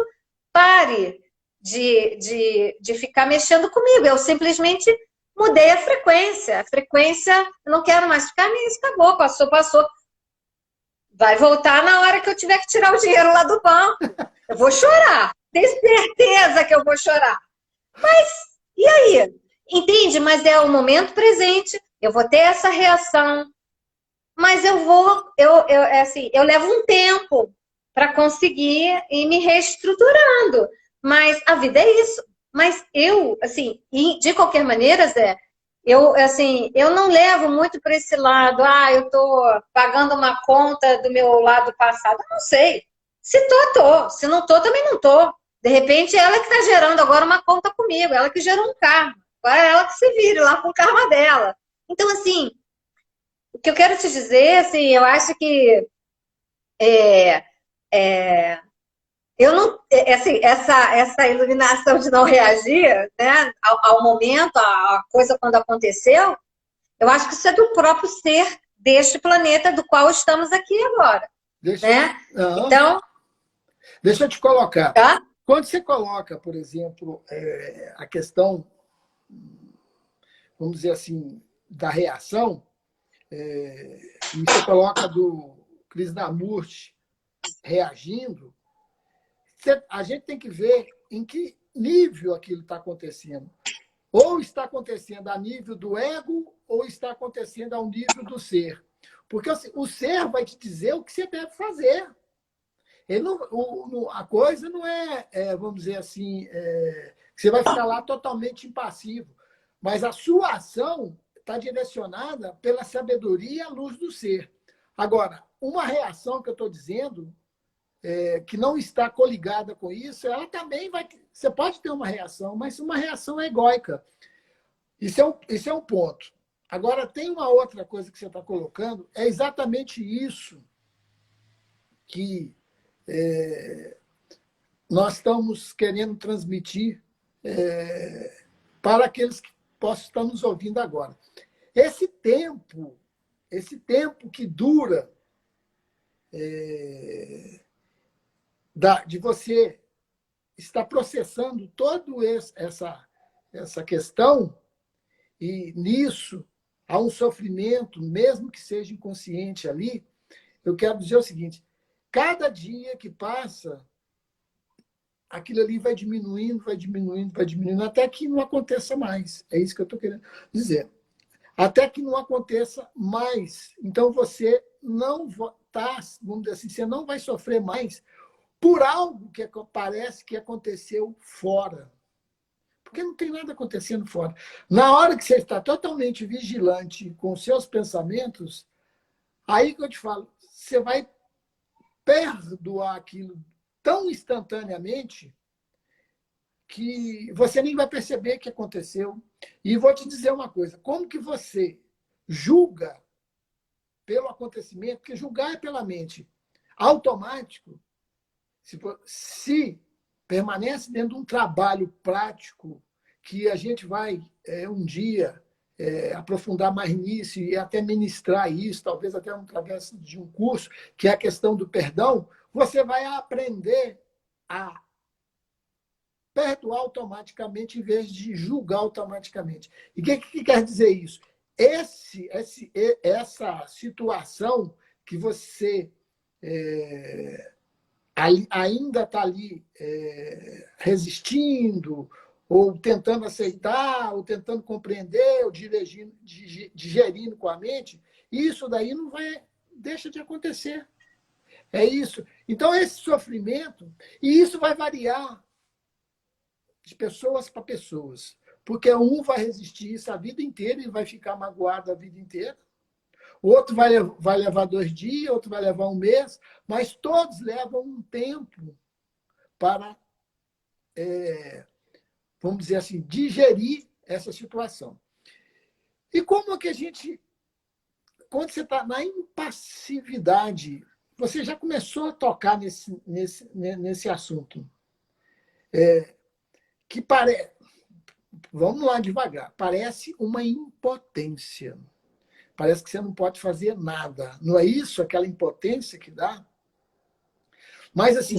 pare de ficar mexendo comigo. Eu simplesmente mudei a frequência. A frequência, eu não quero mais ficar nisso, acabou, passou. Vai voltar na hora que eu tiver que tirar o dinheiro lá do banco. Eu vou chorar. Tenho certeza que eu vou chorar. Mas, e aí? Entende? Mas é o momento presente. Eu vou ter essa reação. Mas eu levo um tempo para conseguir ir me reestruturando. Mas a vida é isso. Mas eu, assim, de qualquer maneira, Zé, eu não levo muito para esse lado. Eu estou pagando uma conta do meu lado passado. Eu não sei. Se tô. Se não tô, também não tô. De repente, ela que está gerando agora uma conta comigo. Ela que gerou um karma. Agora é ela que se vire lá com o karma dela. Então, assim, o que eu quero te dizer, assim, eu acho que eu não, assim, essa iluminação de não reagir, né, ao momento, a coisa quando aconteceu, eu acho que isso é do próprio ser deste planeta do qual estamos aqui agora. Né? Então, deixa eu te colocar. Tá? Quando você coloca, por exemplo, a questão, vamos dizer assim, da reação, e você coloca do Krishnamurti reagindo, a gente tem que ver em que nível aquilo está acontecendo. Ou está acontecendo a nível do ego, ou está acontecendo ao nível do ser. Porque assim, o ser vai te dizer o que você deve fazer. Ele não, a coisa não vamos dizer assim, que você vai ficar lá totalmente impassivo. Mas a sua ação está direcionada pela sabedoria e a luz do ser. Agora, uma reação que eu estou dizendo, que não está coligada com isso, ela também vai... Você pode ter uma reação, mas uma reação egóica. Isso é um ponto. Agora, tem uma outra coisa que você está colocando, é exatamente isso que nós estamos querendo transmitir para aqueles que possam estar nos ouvindo agora. Esse tempo que dura de você estar processando toda essa questão, e nisso há um sofrimento, mesmo que seja inconsciente ali, eu quero dizer o seguinte: cada dia que passa, aquilo ali vai diminuindo, até que não aconteça mais. É isso que eu estou querendo dizer. Até que não aconteça mais. Então, você não está, vamos dizer assim, você não vai sofrer mais por algo que parece que aconteceu fora. Porque não tem nada acontecendo fora. Na hora que você está totalmente vigilante com os seus pensamentos, aí que eu te falo, você vai perdoar aquilo tão instantaneamente que você nem vai perceber que aconteceu. E vou te dizer uma coisa: como que você julga pelo acontecimento, porque julgar é pela mente, automático, se permanece dentro de um trabalho prático, que a gente vai um dia aprofundar mais nisso e até ministrar isso, talvez até através de um curso, que é a questão do perdão, você vai aprender a perdoar automaticamente em vez de julgar automaticamente. E o que quer dizer isso? Essa situação que você ainda está ali resistindo, ou tentando aceitar, ou tentando compreender, ou digerindo com a mente, isso daí não vai, deixa de acontecer. É isso. Então, esse sofrimento, e isso vai variar de pessoas para pessoas, porque um vai resistir isso a vida inteira e vai ficar magoado a vida inteira. Outro vai levar 2 dias, outro vai levar 1 mês, mas todos levam um tempo para, vamos dizer assim, digerir essa situação. E como é que a gente quando você está na impassividade, você já começou a tocar nesse assunto. Que parece. Vamos lá devagar. Parece uma impotência. Parece que você não pode fazer nada. Não é isso, aquela impotência que dá? Mas, assim.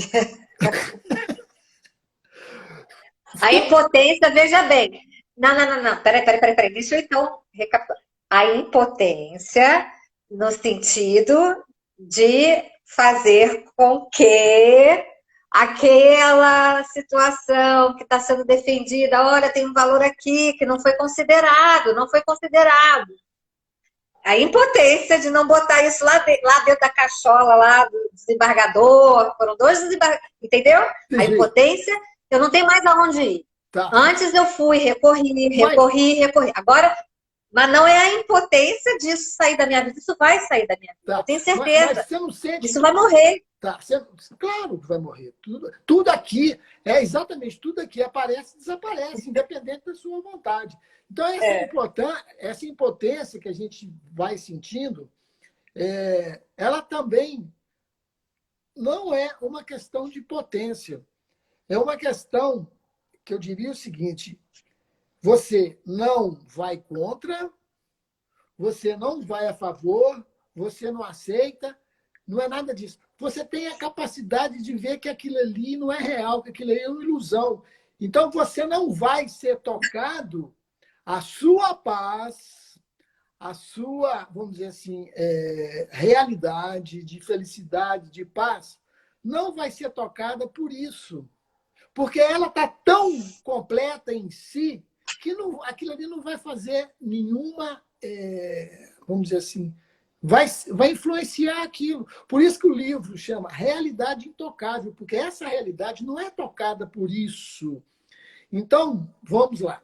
A impotência, veja bem. Não. Peraí. Deixa eu então recapitular. A impotência no sentido de fazer com que aquela situação que está sendo defendida, olha, tem um valor aqui que não foi considerado. A impotência de não botar isso lá dentro da cachola lá do desembargador, foram 2 desembargadores, entendeu? A impotência, eu não tenho mais aonde ir. Tá. Antes eu fui, recorri. Agora, mas não é a impotência disso sair da minha vida, isso vai sair da minha vida. Tá. Eu tenho certeza. Mas você não sente. Isso vai morrer. Tá. Claro que vai morrer. Tudo aqui, exatamente tudo aqui aparece e desaparece, independente da sua vontade. Então, essa impotência que a gente vai sentindo, ela também não é uma questão de potência. É uma questão que eu diria o seguinte: você não vai contra, você não vai a favor, você não aceita, não é nada disso. Você tem a capacidade de ver que aquilo ali não é real, que aquilo ali é uma ilusão. Então, você não vai ser tocado, a sua paz, a sua, vamos dizer assim, realidade de felicidade, de paz, não vai ser tocada por isso. Porque ela está tão completa em si que aquilo ali não vai fazer nenhuma, vamos dizer assim, vai influenciar aquilo. Por isso que o livro chama Realidade Intocável, porque essa realidade não é tocada por isso. Então, vamos lá.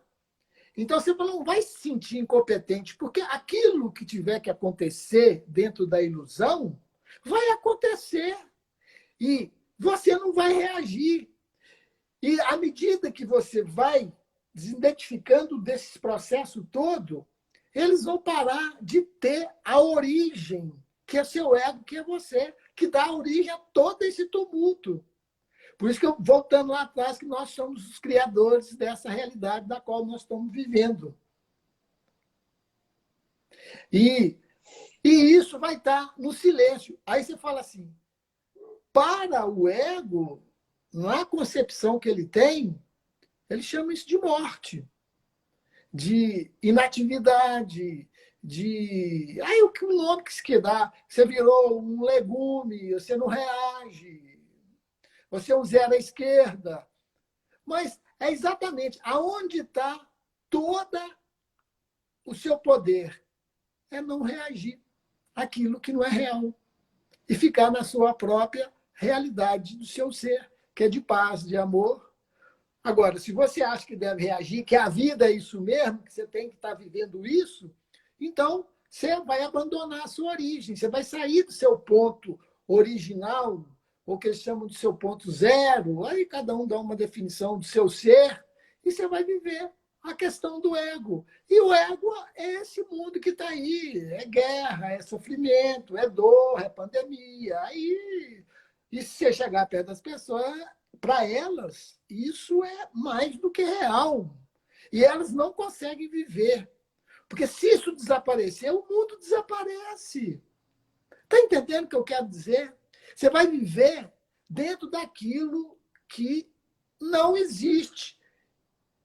Então, você não vai se sentir incompetente, porque aquilo que tiver que acontecer dentro da ilusão vai acontecer. E você não vai reagir. E à medida que você vai desidentificando desse processo todo, eles vão parar de ter a origem, que é seu ego, que é você, que dá origem a todo esse tumulto. Por isso que eu, voltando lá atrás, que nós somos os criadores dessa realidade da qual nós estamos vivendo. E isso vai estar no silêncio. Aí você fala assim, para o ego, na concepção que ele tem, ele chama isso de morte, de inatividade, de... Aí o nome que se dá, você virou um legume, você não reage, você é um zero à esquerda. Mas é exatamente aonde está todo o seu poder. É não reagir àquilo que não é real. E ficar na sua própria realidade do seu ser, que é de paz, de amor. Agora, se você acha que deve reagir, que a vida é isso mesmo, que você tem que estar vivendo isso, então você vai abandonar a sua origem, você vai sair do seu ponto original, ou que eles chamam de seu ponto zero, aí cada um dá uma definição do seu ser, e você vai viver a questão do ego. E o ego é esse mundo que está aí, é guerra, é sofrimento, é dor, é pandemia. Aí, e se você chegar perto das pessoas, para elas, isso é mais do que real. E elas não conseguem viver. Porque se isso desaparecer, o mundo desaparece. Está entendendo o que eu quero dizer? Você vai viver dentro daquilo que não existe.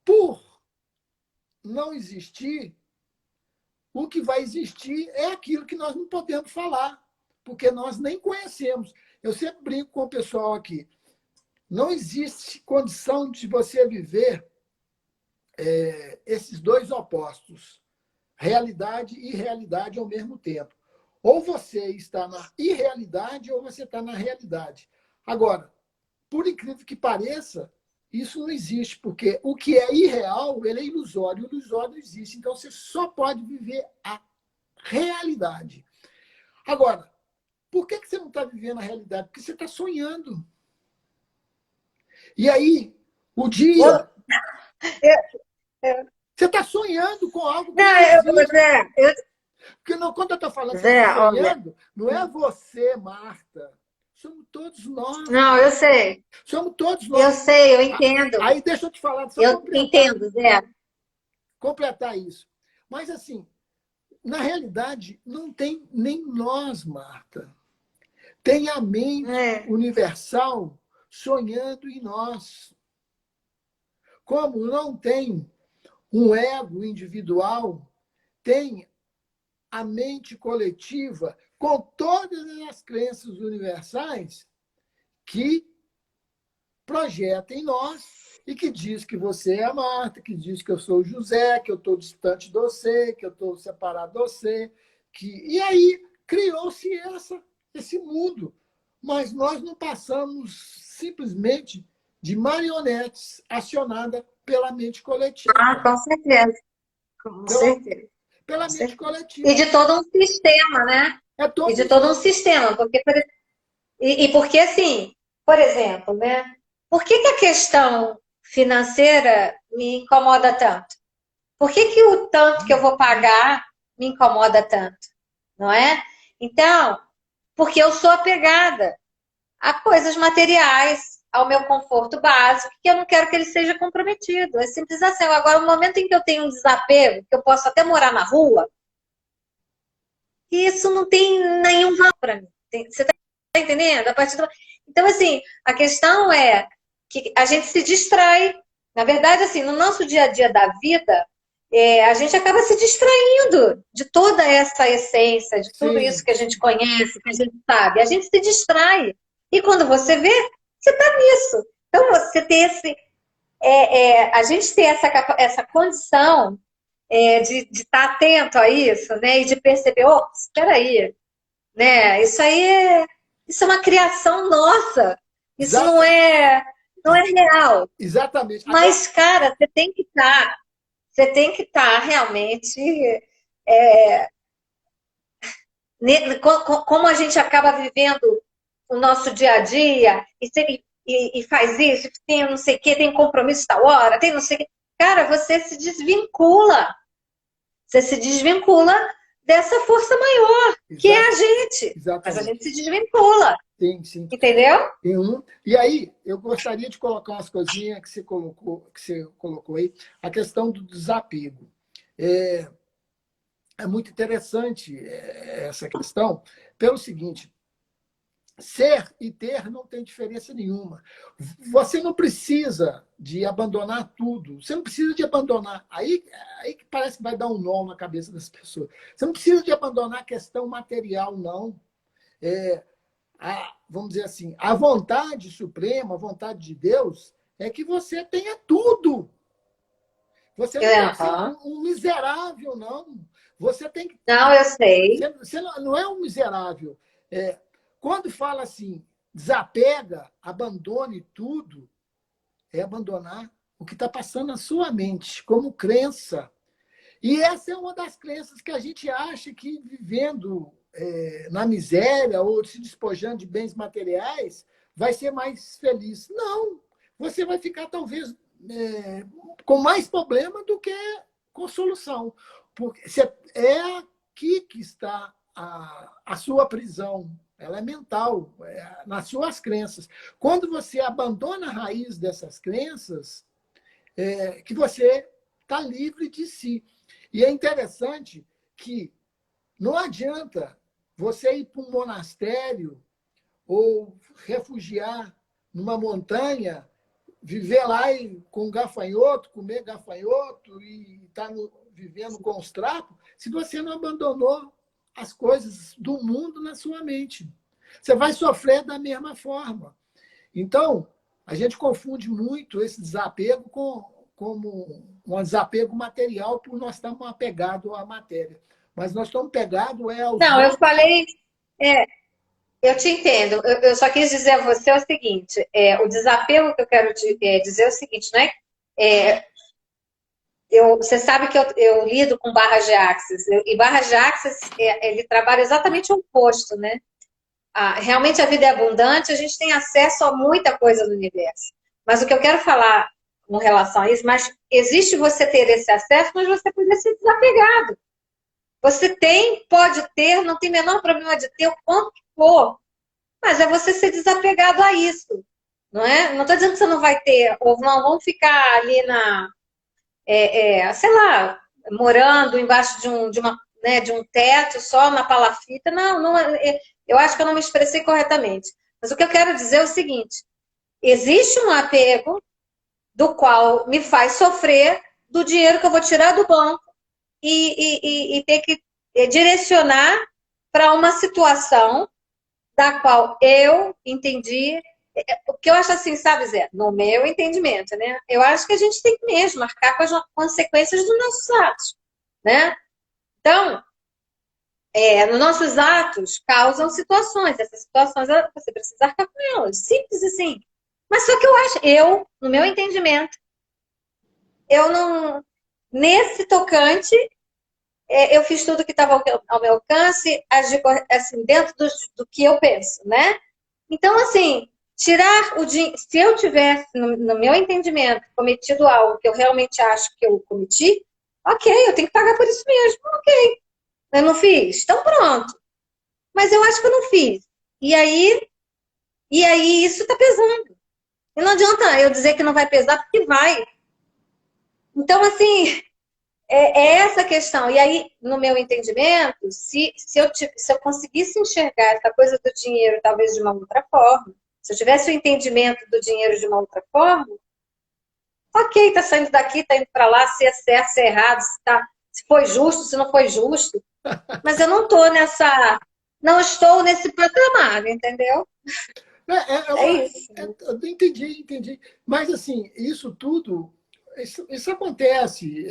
Por não existir, o que vai existir é aquilo que nós não podemos falar, porque nós nem conhecemos. Eu sempre brinco com o pessoal aqui. Não existe condição de você viver esses dois opostos, realidade e irrealidade ao mesmo tempo. Ou você está na irrealidade ou você está na realidade. Agora, por incrível que pareça, isso não existe, porque o que é irreal, ele é ilusório, o ilusório não existe. Então, você só pode viver a realidade. Agora, por que você não está vivendo a realidade? Porque você está sonhando. E aí, o dia... Você está sonhando com algo que não existe. Porque não, quando eu estou falando que Zé, eu estou olha. sonhando, não é você, Marta. Somos todos nós. Não, eu sei. Somos todos Eu nós. sei, eu entendo. Aí deixa eu te falar, só Eu entendo, Zé. completar isso. Mas assim, na realidade, não tem nem nós, Marta. Tem a mente universal sonhando em nós. Como não tem um ego individual, tem a mente coletiva com todas as crenças universais que projeta em nós e que diz que você é a Marta, que diz que eu sou o José, que eu estou distante de você, que eu estou separado de você. E aí criou-se esse mundo. Mas nós não passamos simplesmente de marionetes acionadas pela mente coletiva. Ah, com certeza. Com certeza. Pela Com mente certeza. coletiva. E de todo um sistema, né? E de todo um sistema. Porque, assim, por exemplo, né? Por que a questão financeira me incomoda tanto? Por que o tanto que eu vou pagar me incomoda tanto? Não é? Então, porque eu sou apegada a coisas materiais, ao meu conforto básico, que eu não quero que ele seja comprometido. É simples assim. Agora, no momento em que eu tenho um desapego, que eu posso até morar na rua, isso não tem nenhum valor para mim. Você está entendendo? Então, assim, a questão é que a gente se distrai. Na verdade, assim, no nosso dia a dia da vida, a gente acaba se distraindo de toda essa essência, de tudo isso que a gente conhece, que a gente sabe. A gente se distrai. E quando você vê, você está nisso. Então, você tem a gente tem essa condição de estar atento a isso, né? E de perceber, espera aí, né? Isso aí isso é uma criação nossa. Isso não é real. Exatamente. Mas, cara, você tem que estar realmente como a gente acaba vivendo o nosso dia a dia e faz isso, tem não sei o que, tem compromisso tal hora, tem não sei o que. Cara, você se desvincula. Você se desvincula dessa força maior, que é a gente. Exatamente. Mas a gente se desvincula. Sim, sim. Entendeu? E aí, eu gostaria de colocar umas coisinhas que você colocou aí, a questão do desapego. É muito interessante essa questão, pelo seguinte: ser e ter não tem diferença nenhuma. Você não precisa de abandonar tudo. Você não precisa de abandonar. Aí que parece que vai dar um nó na cabeça das pessoas. Você não precisa de abandonar a questão material, não. Vamos dizer assim, a vontade suprema, a vontade de Deus, é que você tenha tudo. Você não é um miserável, não. Você tem que... Não, eu sei. Você não é um miserável. Quando fala assim, desapega, abandone tudo, é abandonar o que está passando na sua mente, como crença. E essa é uma das crenças que a gente acha que vivendo na miséria ou se despojando de bens materiais vai ser mais feliz. Não, você vai ficar talvez com mais problema do que com solução. Porque é aqui que está a sua prisão. Ela é mental, nas suas crenças. Quando você abandona a raiz dessas crenças, que você está livre de si. E é interessante que não adianta você ir para um monastério ou refugiar numa montanha, viver lá com gafanhoto, comer gafanhoto e estar vivendo com os trapos, se você não abandonou as coisas do mundo na sua mente. Você vai sofrer da mesma forma. Então, a gente confunde muito esse desapego como um desapego material, por nós estamos apegados à matéria. Mas nós estamos pegados aos... Não, eu falei... eu te entendo. Eu só quis dizer a você o seguinte, o desapego que eu quero dizer é o seguinte, não é? Você sabe que eu lido com barras de axis, e barras de axis, ele trabalha exatamente o oposto, né? Realmente a vida é abundante, a gente tem acesso a muita coisa no universo. Mas o que eu quero falar com relação a isso, mas existe você ter esse acesso, mas você pode ser desapegado. Você tem, pode ter, não tem o menor problema de ter o quanto que for, mas é você ser desapegado a isso, não é? Não estou dizendo que você não vai ter, ou não, vamos ficar ali sei lá, morando embaixo de um teto só na palafita. Não, não, eu acho que eu não me expressei corretamente. Mas o que eu quero dizer é o seguinte: existe um apego do qual me faz sofrer do dinheiro que eu vou tirar do banco e ter que direcionar para uma situação da qual eu entendi. O que eu acho assim, sabe, Zé? No meu entendimento, né? Eu acho que a gente tem que mesmo marcar com as consequências dos nossos atos, né? Então, nos nossos atos causam situações. Essas situações você precisa arcar com elas. Simples assim. Mas só que no meu entendimento, eu não. Nesse tocante, eu fiz tudo que estava ao meu alcance, agir assim, dentro do que eu penso, né? Então, assim, tirar o dinheiro. Se eu tivesse, no meu entendimento, cometido algo que eu realmente acho que eu cometi, ok, eu tenho que pagar por isso mesmo, ok. Eu não fiz? Então pronto. Mas eu acho que eu não fiz. E aí isso está pesando. E não adianta eu dizer que não vai pesar, porque vai. Então, assim, é essa questão. E aí, no meu entendimento, se eu conseguisse enxergar essa coisa do dinheiro talvez de uma outra forma, se eu tivesse o entendimento do dinheiro de uma outra forma, ok, tá saindo daqui, tá indo para lá, se é certo, se é errado, se foi justo, se não foi justo. Mas eu não estou nesse patamar, entendeu? É isso. Eu entendi. Mas, assim, isso tudo, isso acontece,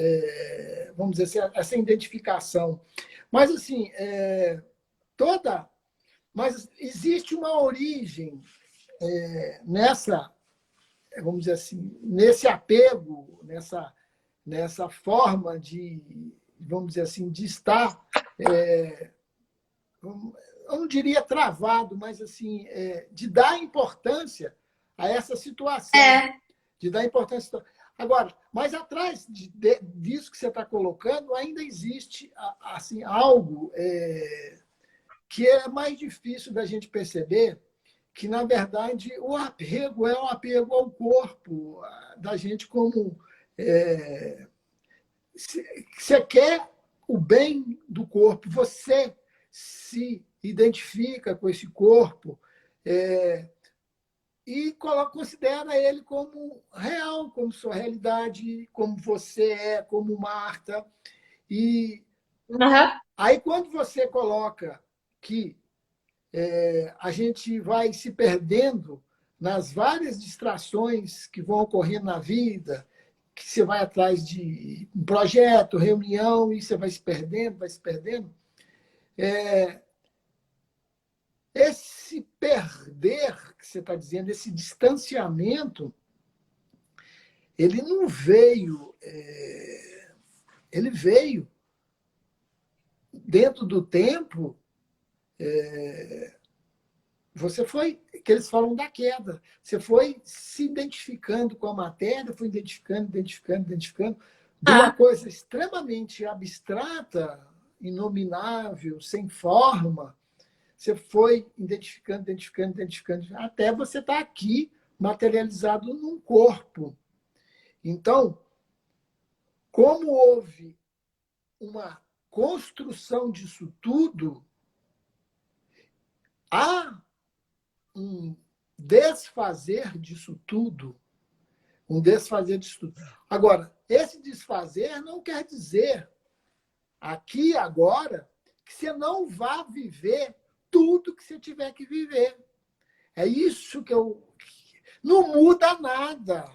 vamos dizer assim, essa identificação. Mas, assim, mas existe uma origem nessa, vamos dizer assim, nesse apego, nessa forma de, vamos dizer assim, de estar, eu não diria travado, mas assim, de dar importância a essa situação, de dar importância. Agora, mas atrás disso que você está colocando, ainda existe assim, algo que é mais difícil da gente perceber, que, na verdade, o apego é um apego ao corpo da gente como... Você quer o bem do corpo, você se identifica com esse corpo e considera ele como real, como sua realidade, como você é, como Marta. E aí, quando você coloca que a gente vai se perdendo nas várias distrações que vão ocorrendo na vida, que você vai atrás de um projeto, reunião, e você vai se perdendo, vai se perdendo. Esse perder que você está dizendo, esse distanciamento, ele não veio, ele veio dentro do tempo. Você foi, que eles falam da queda, você foi se identificando com a matéria, foi identificando, de uma coisa extremamente abstrata, inominável, sem forma. Você foi identificando, até você estar aqui materializado num corpo. Então, como houve uma construção disso tudo, há um desfazer disso tudo. Agora, esse desfazer não quer dizer, aqui agora, que você não vá viver tudo que você tiver que viver. É isso que não muda nada.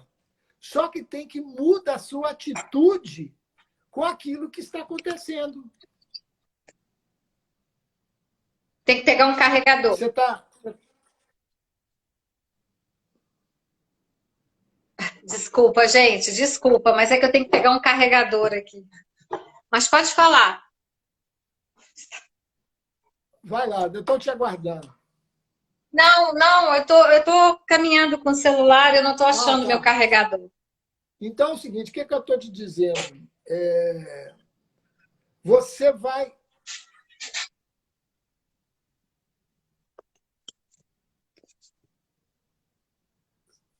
Só que tem que mudar a sua atitude com aquilo que está acontecendo. Tem que pegar um carregador. Você está... Desculpa, gente, desculpa, mas é que eu tenho que pegar um carregador aqui. Mas pode falar. Vai lá, eu estou te aguardando. Não, eu tô caminhando com o celular, eu não estou achando meu carregador. Então é o seguinte, o que eu estou te dizendo? Você vai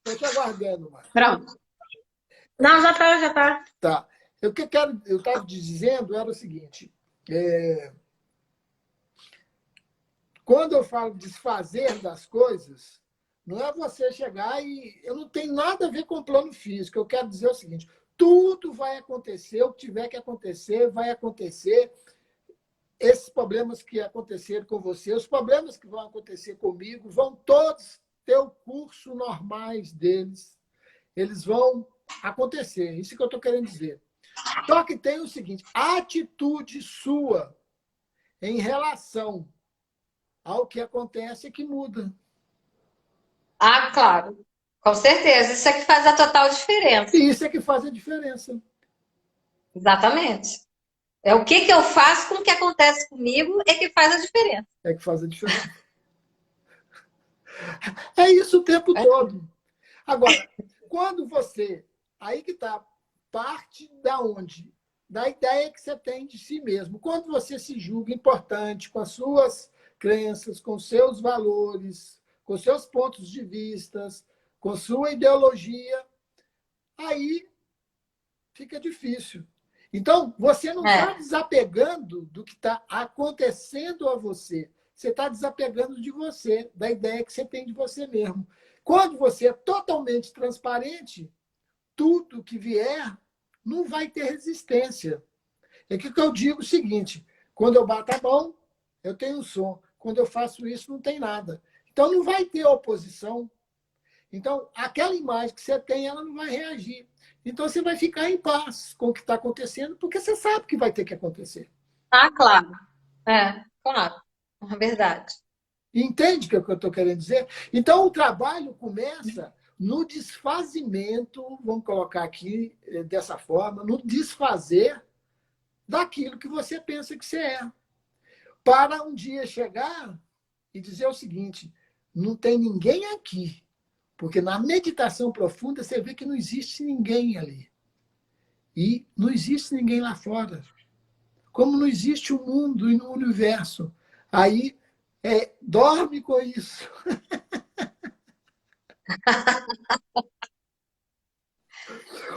Estou te aguardando, Márcia. Pronto. Não, já tá, já tá. Tá. Eu estava te dizendo era o seguinte. Quando eu falo desfazer das coisas, não é você chegar e... Eu não tenho nada a ver com o plano físico. Eu quero dizer o seguinte, tudo vai acontecer, o que tiver que acontecer, vai acontecer. Esses problemas que aconteceram com você, os problemas que vão acontecer comigo, vão todos ter o curso normais deles. Eles vão acontecer. Isso que eu estou querendo dizer. Só que tem o seguinte, a atitude sua em relação ao que acontece é que muda. Ah, claro. Com certeza. Isso é que faz a total diferença. E isso é que faz a diferença. Exatamente. É o que eu faço com o que acontece comigo é que faz a diferença. É que faz a diferença. É isso o tempo todo. Agora, quando você... Aí que está. Parte da onde? Da ideia que você tem de si mesmo. Quando você se julga importante com as suas crenças, com seus valores, com seus pontos de vista, com sua ideologia, aí fica difícil. Então, você não está desapegando do que está acontecendo a você. Você está desapegando de você, da ideia que você tem de você mesmo. Quando você é totalmente transparente, tudo que vier não vai ter resistência. É que eu digo o seguinte, quando eu bato a mão, eu tenho um som. Quando eu faço isso, não tem nada. Então, não vai ter oposição. Então, aquela imagem que você tem, ela não vai reagir. Então, você vai ficar em paz com o que está acontecendo, porque você sabe que vai ter que acontecer. Ah, claro. Claro. É verdade. Entende o que eu estou querendo dizer? Então, o trabalho começa no desfazimento, vamos colocar aqui dessa forma, no desfazer daquilo que você pensa que você é. Para um dia chegar e dizer o seguinte, não tem ninguém aqui. Porque na meditação profunda você vê que não existe ninguém ali. E não existe ninguém lá fora. Como não existe o mundo e o universo. Aí, dorme com isso.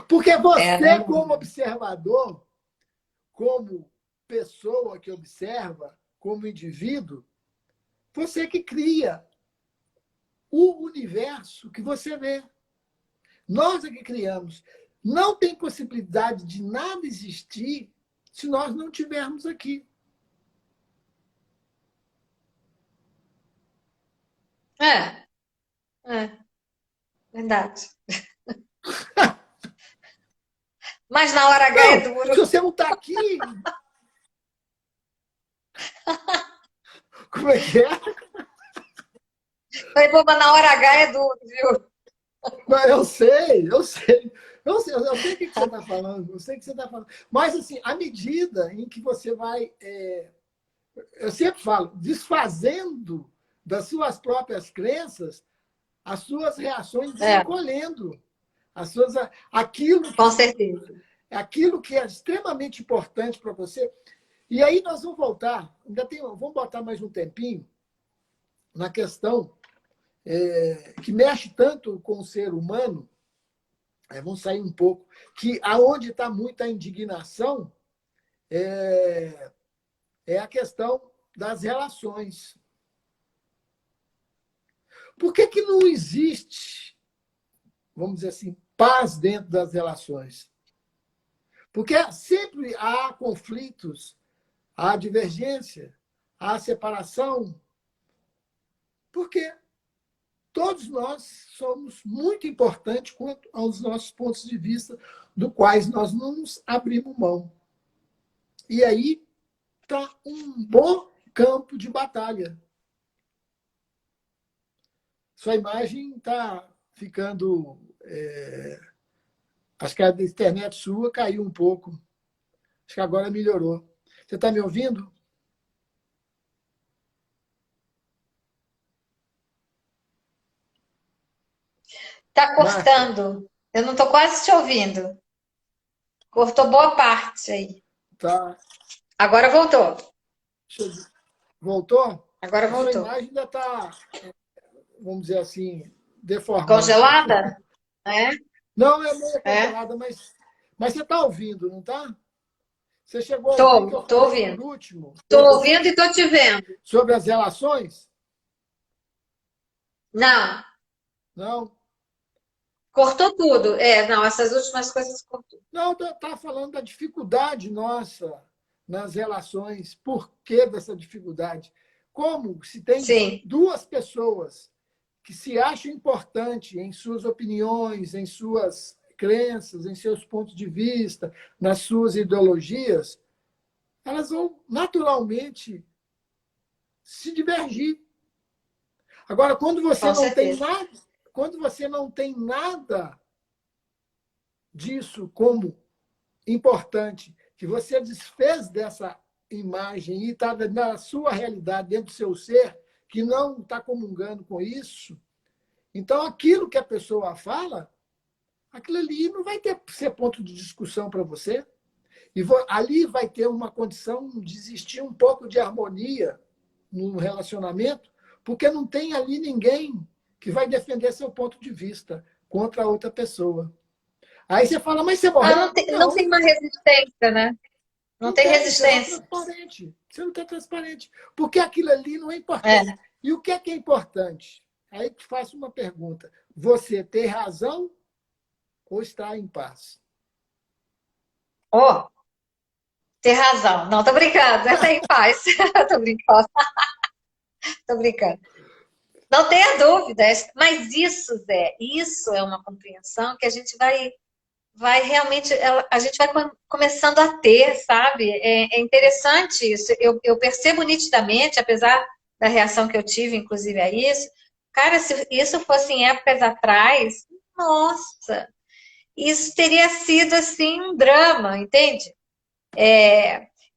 Porque você, como observador, como pessoa que observa, como indivíduo, você que cria o universo que você vê. Nós é que criamos. Não tem possibilidade de nada existir se nós não estivermos aqui. Verdade. Mas na hora H é duro. Se você não está aqui... Como é que é? Falei, pô, mas na hora H é duro, viu? Eu sei o que você está falando, eu sei o que você está falando. Mas, assim, à medida em que você vai, eu sempre falo, desfazendo das suas próprias crenças, as suas reações desencolhendo. Aquilo, com certeza. Aquilo que é extremamente importante para você. E aí nós vamos voltar, vamos botar mais um tempinho na questão que mexe tanto com o ser humano, vamos sair um pouco, que aonde está muita indignação é a questão das relações. Por que não existe, vamos dizer assim, paz dentro das relações? Porque sempre há conflitos, há divergência, há separação. Por quê? Todos nós somos muito importantes quanto aos nossos pontos de vista, do quais nós não nos abrimos mão. E aí está um bom campo de batalha. Sua imagem está ficando... acho que a internet sua caiu um pouco. Acho que agora melhorou. Você está me ouvindo? Tá cortando. Eu não estou quase te ouvindo. Cortou boa parte aí. Tá. Agora voltou. Voltou? Agora voltou. A sua imagem ainda está, vamos dizer assim, deformada. Congelada? É? Não, é meio É? congelada, mas você está ouvindo, não está? Você chegou a ouvir que eu Tô falei ouvindo. por último Tô ouvindo e tô te vendo. sobre as relações? Não, Não. cortou tudo. Não, essas últimas coisas cortou. Não, está falando da dificuldade nossa nas relações. Por que dessa dificuldade? Como se tem Sim, duas pessoas que se acham importantes em suas opiniões, em suas crenças, em seus pontos de vista, nas suas ideologias, elas vão naturalmente se divergir. Agora, com certeza. quando você não tem nada disso como importante, que você desfez dessa imagem e está na sua realidade, dentro do seu ser, que não está comungando com isso, então aquilo que a pessoa fala, aquilo ali não vai ser ponto de discussão para você. E ali vai ter uma condição de existir um pouco de harmonia no relacionamento, porque não tem ali ninguém que vai defender seu ponto de vista contra a outra pessoa. Aí você fala, mas você morreu? Não tem uma resistência, né? Não tem Você não é resistência. transparente. Você não está transparente. Porque aquilo ali não é importante. É. E o que é importante? Aí te faço uma pergunta. Você ter razão ou estar em paz? Oh, tem razão. Não, tô brincando. Tá em paz. Tô brincando. Tô brincando. Não tenha dúvida. Mas isso, Zé, isso é uma compreensão que a gente vai realmente, a gente vai começando a ter, sabe? É interessante isso. Eu percebo nitidamente, apesar da reação que eu tive, inclusive, a isso. Cara, se isso fosse em épocas atrás, nossa, isso teria sido, assim, um drama, entende?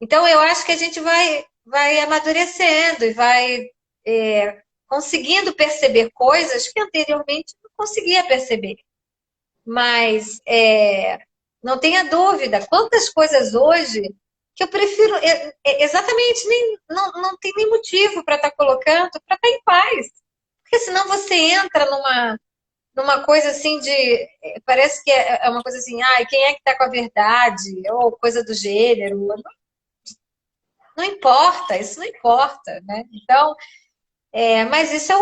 Então, eu acho que a gente vai amadurecendo e vai conseguindo perceber coisas que anteriormente não conseguia perceber. Mas não tenha dúvida, quantas coisas hoje que eu prefiro exatamente, não tem nem motivo para estar colocando, para estar em paz. Porque senão você entra numa coisa assim parece que é uma coisa assim, quem é que está com a verdade? Ou coisa do gênero. Não importa, isso não importa, né? Então, mas isso é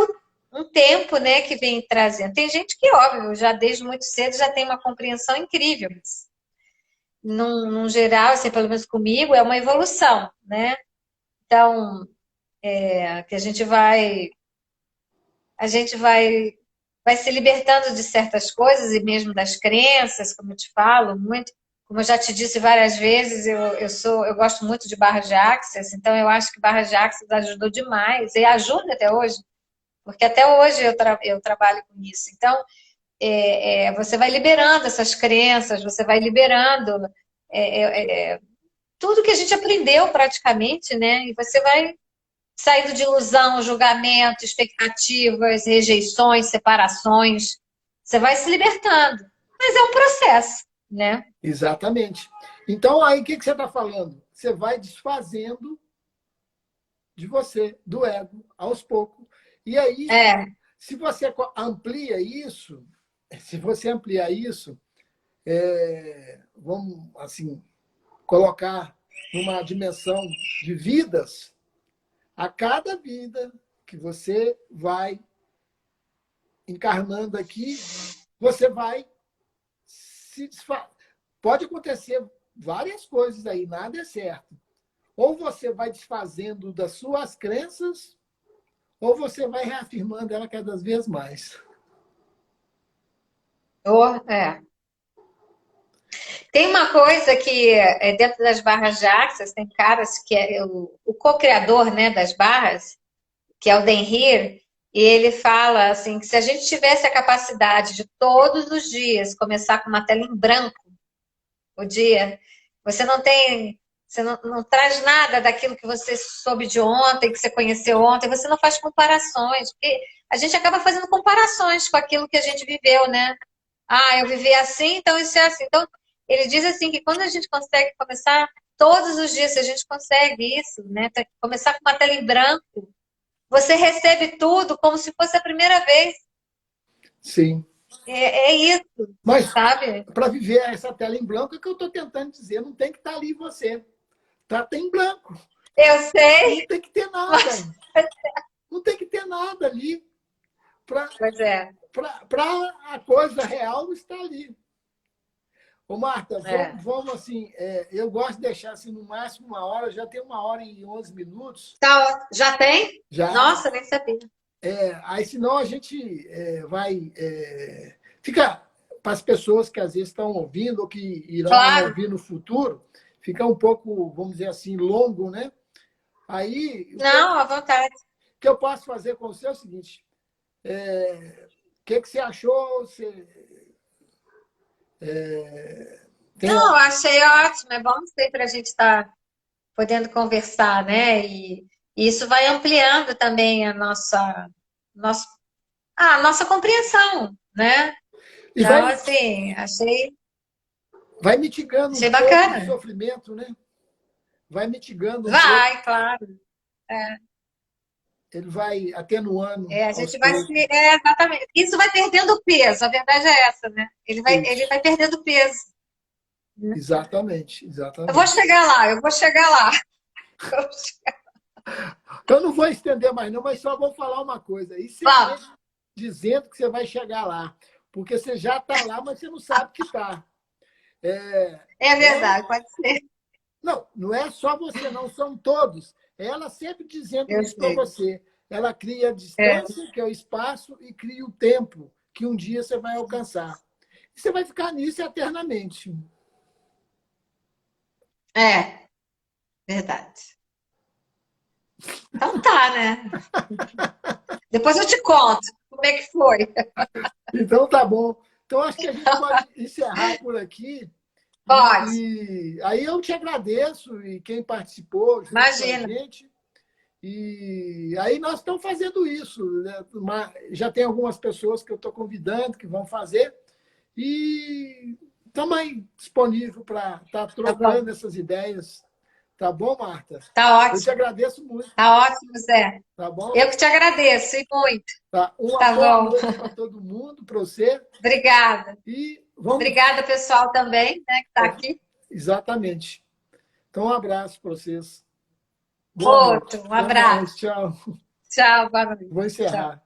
um tempo, né, que vem trazendo. Tem gente que, óbvio, já desde muito cedo já tem uma compreensão incrível. Mas, num geral, assim, pelo menos comigo, é uma evolução, né? Então, que a gente vai se libertando de certas coisas e mesmo das crenças, como eu te falo, muito. Como eu já te disse várias vezes, eu gosto muito de barra de Access, então eu acho que barra de Access ajudou demais, e ajuda até hoje, porque até hoje eu trabalho com isso. Então, você vai liberando essas crenças, você vai liberando tudo que a gente aprendeu praticamente, né? E você vai saindo de ilusão, julgamento, expectativas, rejeições, separações. Você vai se libertando. Mas é um processo, né? Exatamente. Então, aí, o que você está falando? Você vai desfazendo de você, do ego, aos poucos. E aí, se você amplia isso, vamos, assim, colocar numa dimensão de vidas, a cada vida que você vai encarnando aqui, você vai se desfazer. Pode acontecer várias coisas aí, nada é certo. Ou você vai desfazendo das suas crenças, ou você vai reafirmando ela cada vez mais. Tem uma coisa que, dentro das barras de Access, tem caras que é o co-criador, né, das barras, que é o Dan Heer, e ele fala assim, que se a gente tivesse a capacidade de todos os dias começar com uma tela em branco o dia, você não traz nada daquilo que você soube de ontem, que você conheceu ontem, você não faz comparações, porque a gente acaba fazendo comparações com aquilo que a gente viveu, né? Eu vivi assim, então isso é assim. Então, ele diz assim que quando a gente consegue começar todos os dias, se a gente consegue isso, né? Começar com uma tela em branco, você recebe tudo como se fosse a primeira vez. Sim. É isso, Mas sabe? para viver essa tela em branco, é o que eu estou tentando dizer. Não tem que estar ali você. Tá até em branco. Eu sei, Não tem que ter nada. mas... Não tem que ter nada ali para Pois é. a coisa real estar ali. Ô, Marta, É. vamos assim, eu gosto de deixar assim, no máximo 1 hora, já tem 1 hora e 11 minutos. Tá, já tem? Já. Nossa, nem sabia. Aí, senão, a gente vai... fica para as pessoas que às vezes estão ouvindo ou que irão Claro. ouvir no futuro, fica um pouco, vamos dizer assim, longo, né? Aí, Não, à vontade. o que eu posso fazer com você é o seguinte, o que você achou? Você, tem Não, eu achei ótimo. É bom sempre a gente estar podendo conversar, né? E isso vai ampliando também nossa, a nossa compreensão, né? e Então, assim, vai mitigando um achei pouco o bacana. sofrimento, né? Vai mitigando um pouco, Vai, claro. ele vai atenuando A aos gente vai poucos. exatamente. Isso vai perdendo peso, a verdade é essa, né? Ele Isso. vai perdendo peso. Exatamente, Eu exatamente. vou chegar lá, eu vou chegar lá. Eu não vou estender mais, não, mas só vou falar uma coisa. E você Vamos. dizendo que você vai chegar lá, porque você já está lá, mas você não sabe que está. É verdade, pode ser. Não, não é só você, não, são todos. Ela sempre dizendo Eu isso para sei. você. Ela cria a distância, que é o espaço, e cria o tempo, que um dia você vai alcançar. E você vai ficar nisso eternamente. Verdade. Então tá, né? Depois eu te conto como é que foi. Então, tá bom. Então, acho que a gente pode encerrar por aqui. Pode. E aí eu te agradeço e quem participou junto com a Imagina. gente. E aí nós estamos fazendo isso, né? Já tem algumas pessoas que eu estou convidando que vão fazer. E estamos aí disponível para estar trocando essas ideias. Tá bom, Marta? Tá Eu te ótimo. agradeço muito. Tá ótimo, Zé. Tá bom? Eu que te agradeço, e muito. Tá. Uma Tá boa bom. noite para todo mundo, para você. Obrigada. E vamos. Obrigada, pessoal, também, né, que está aqui. Exatamente. Então, um abraço para vocês. Boa noite. Outro, um Até abraço. mais. Tchau. Tchau, boa noite. Vou encerrar.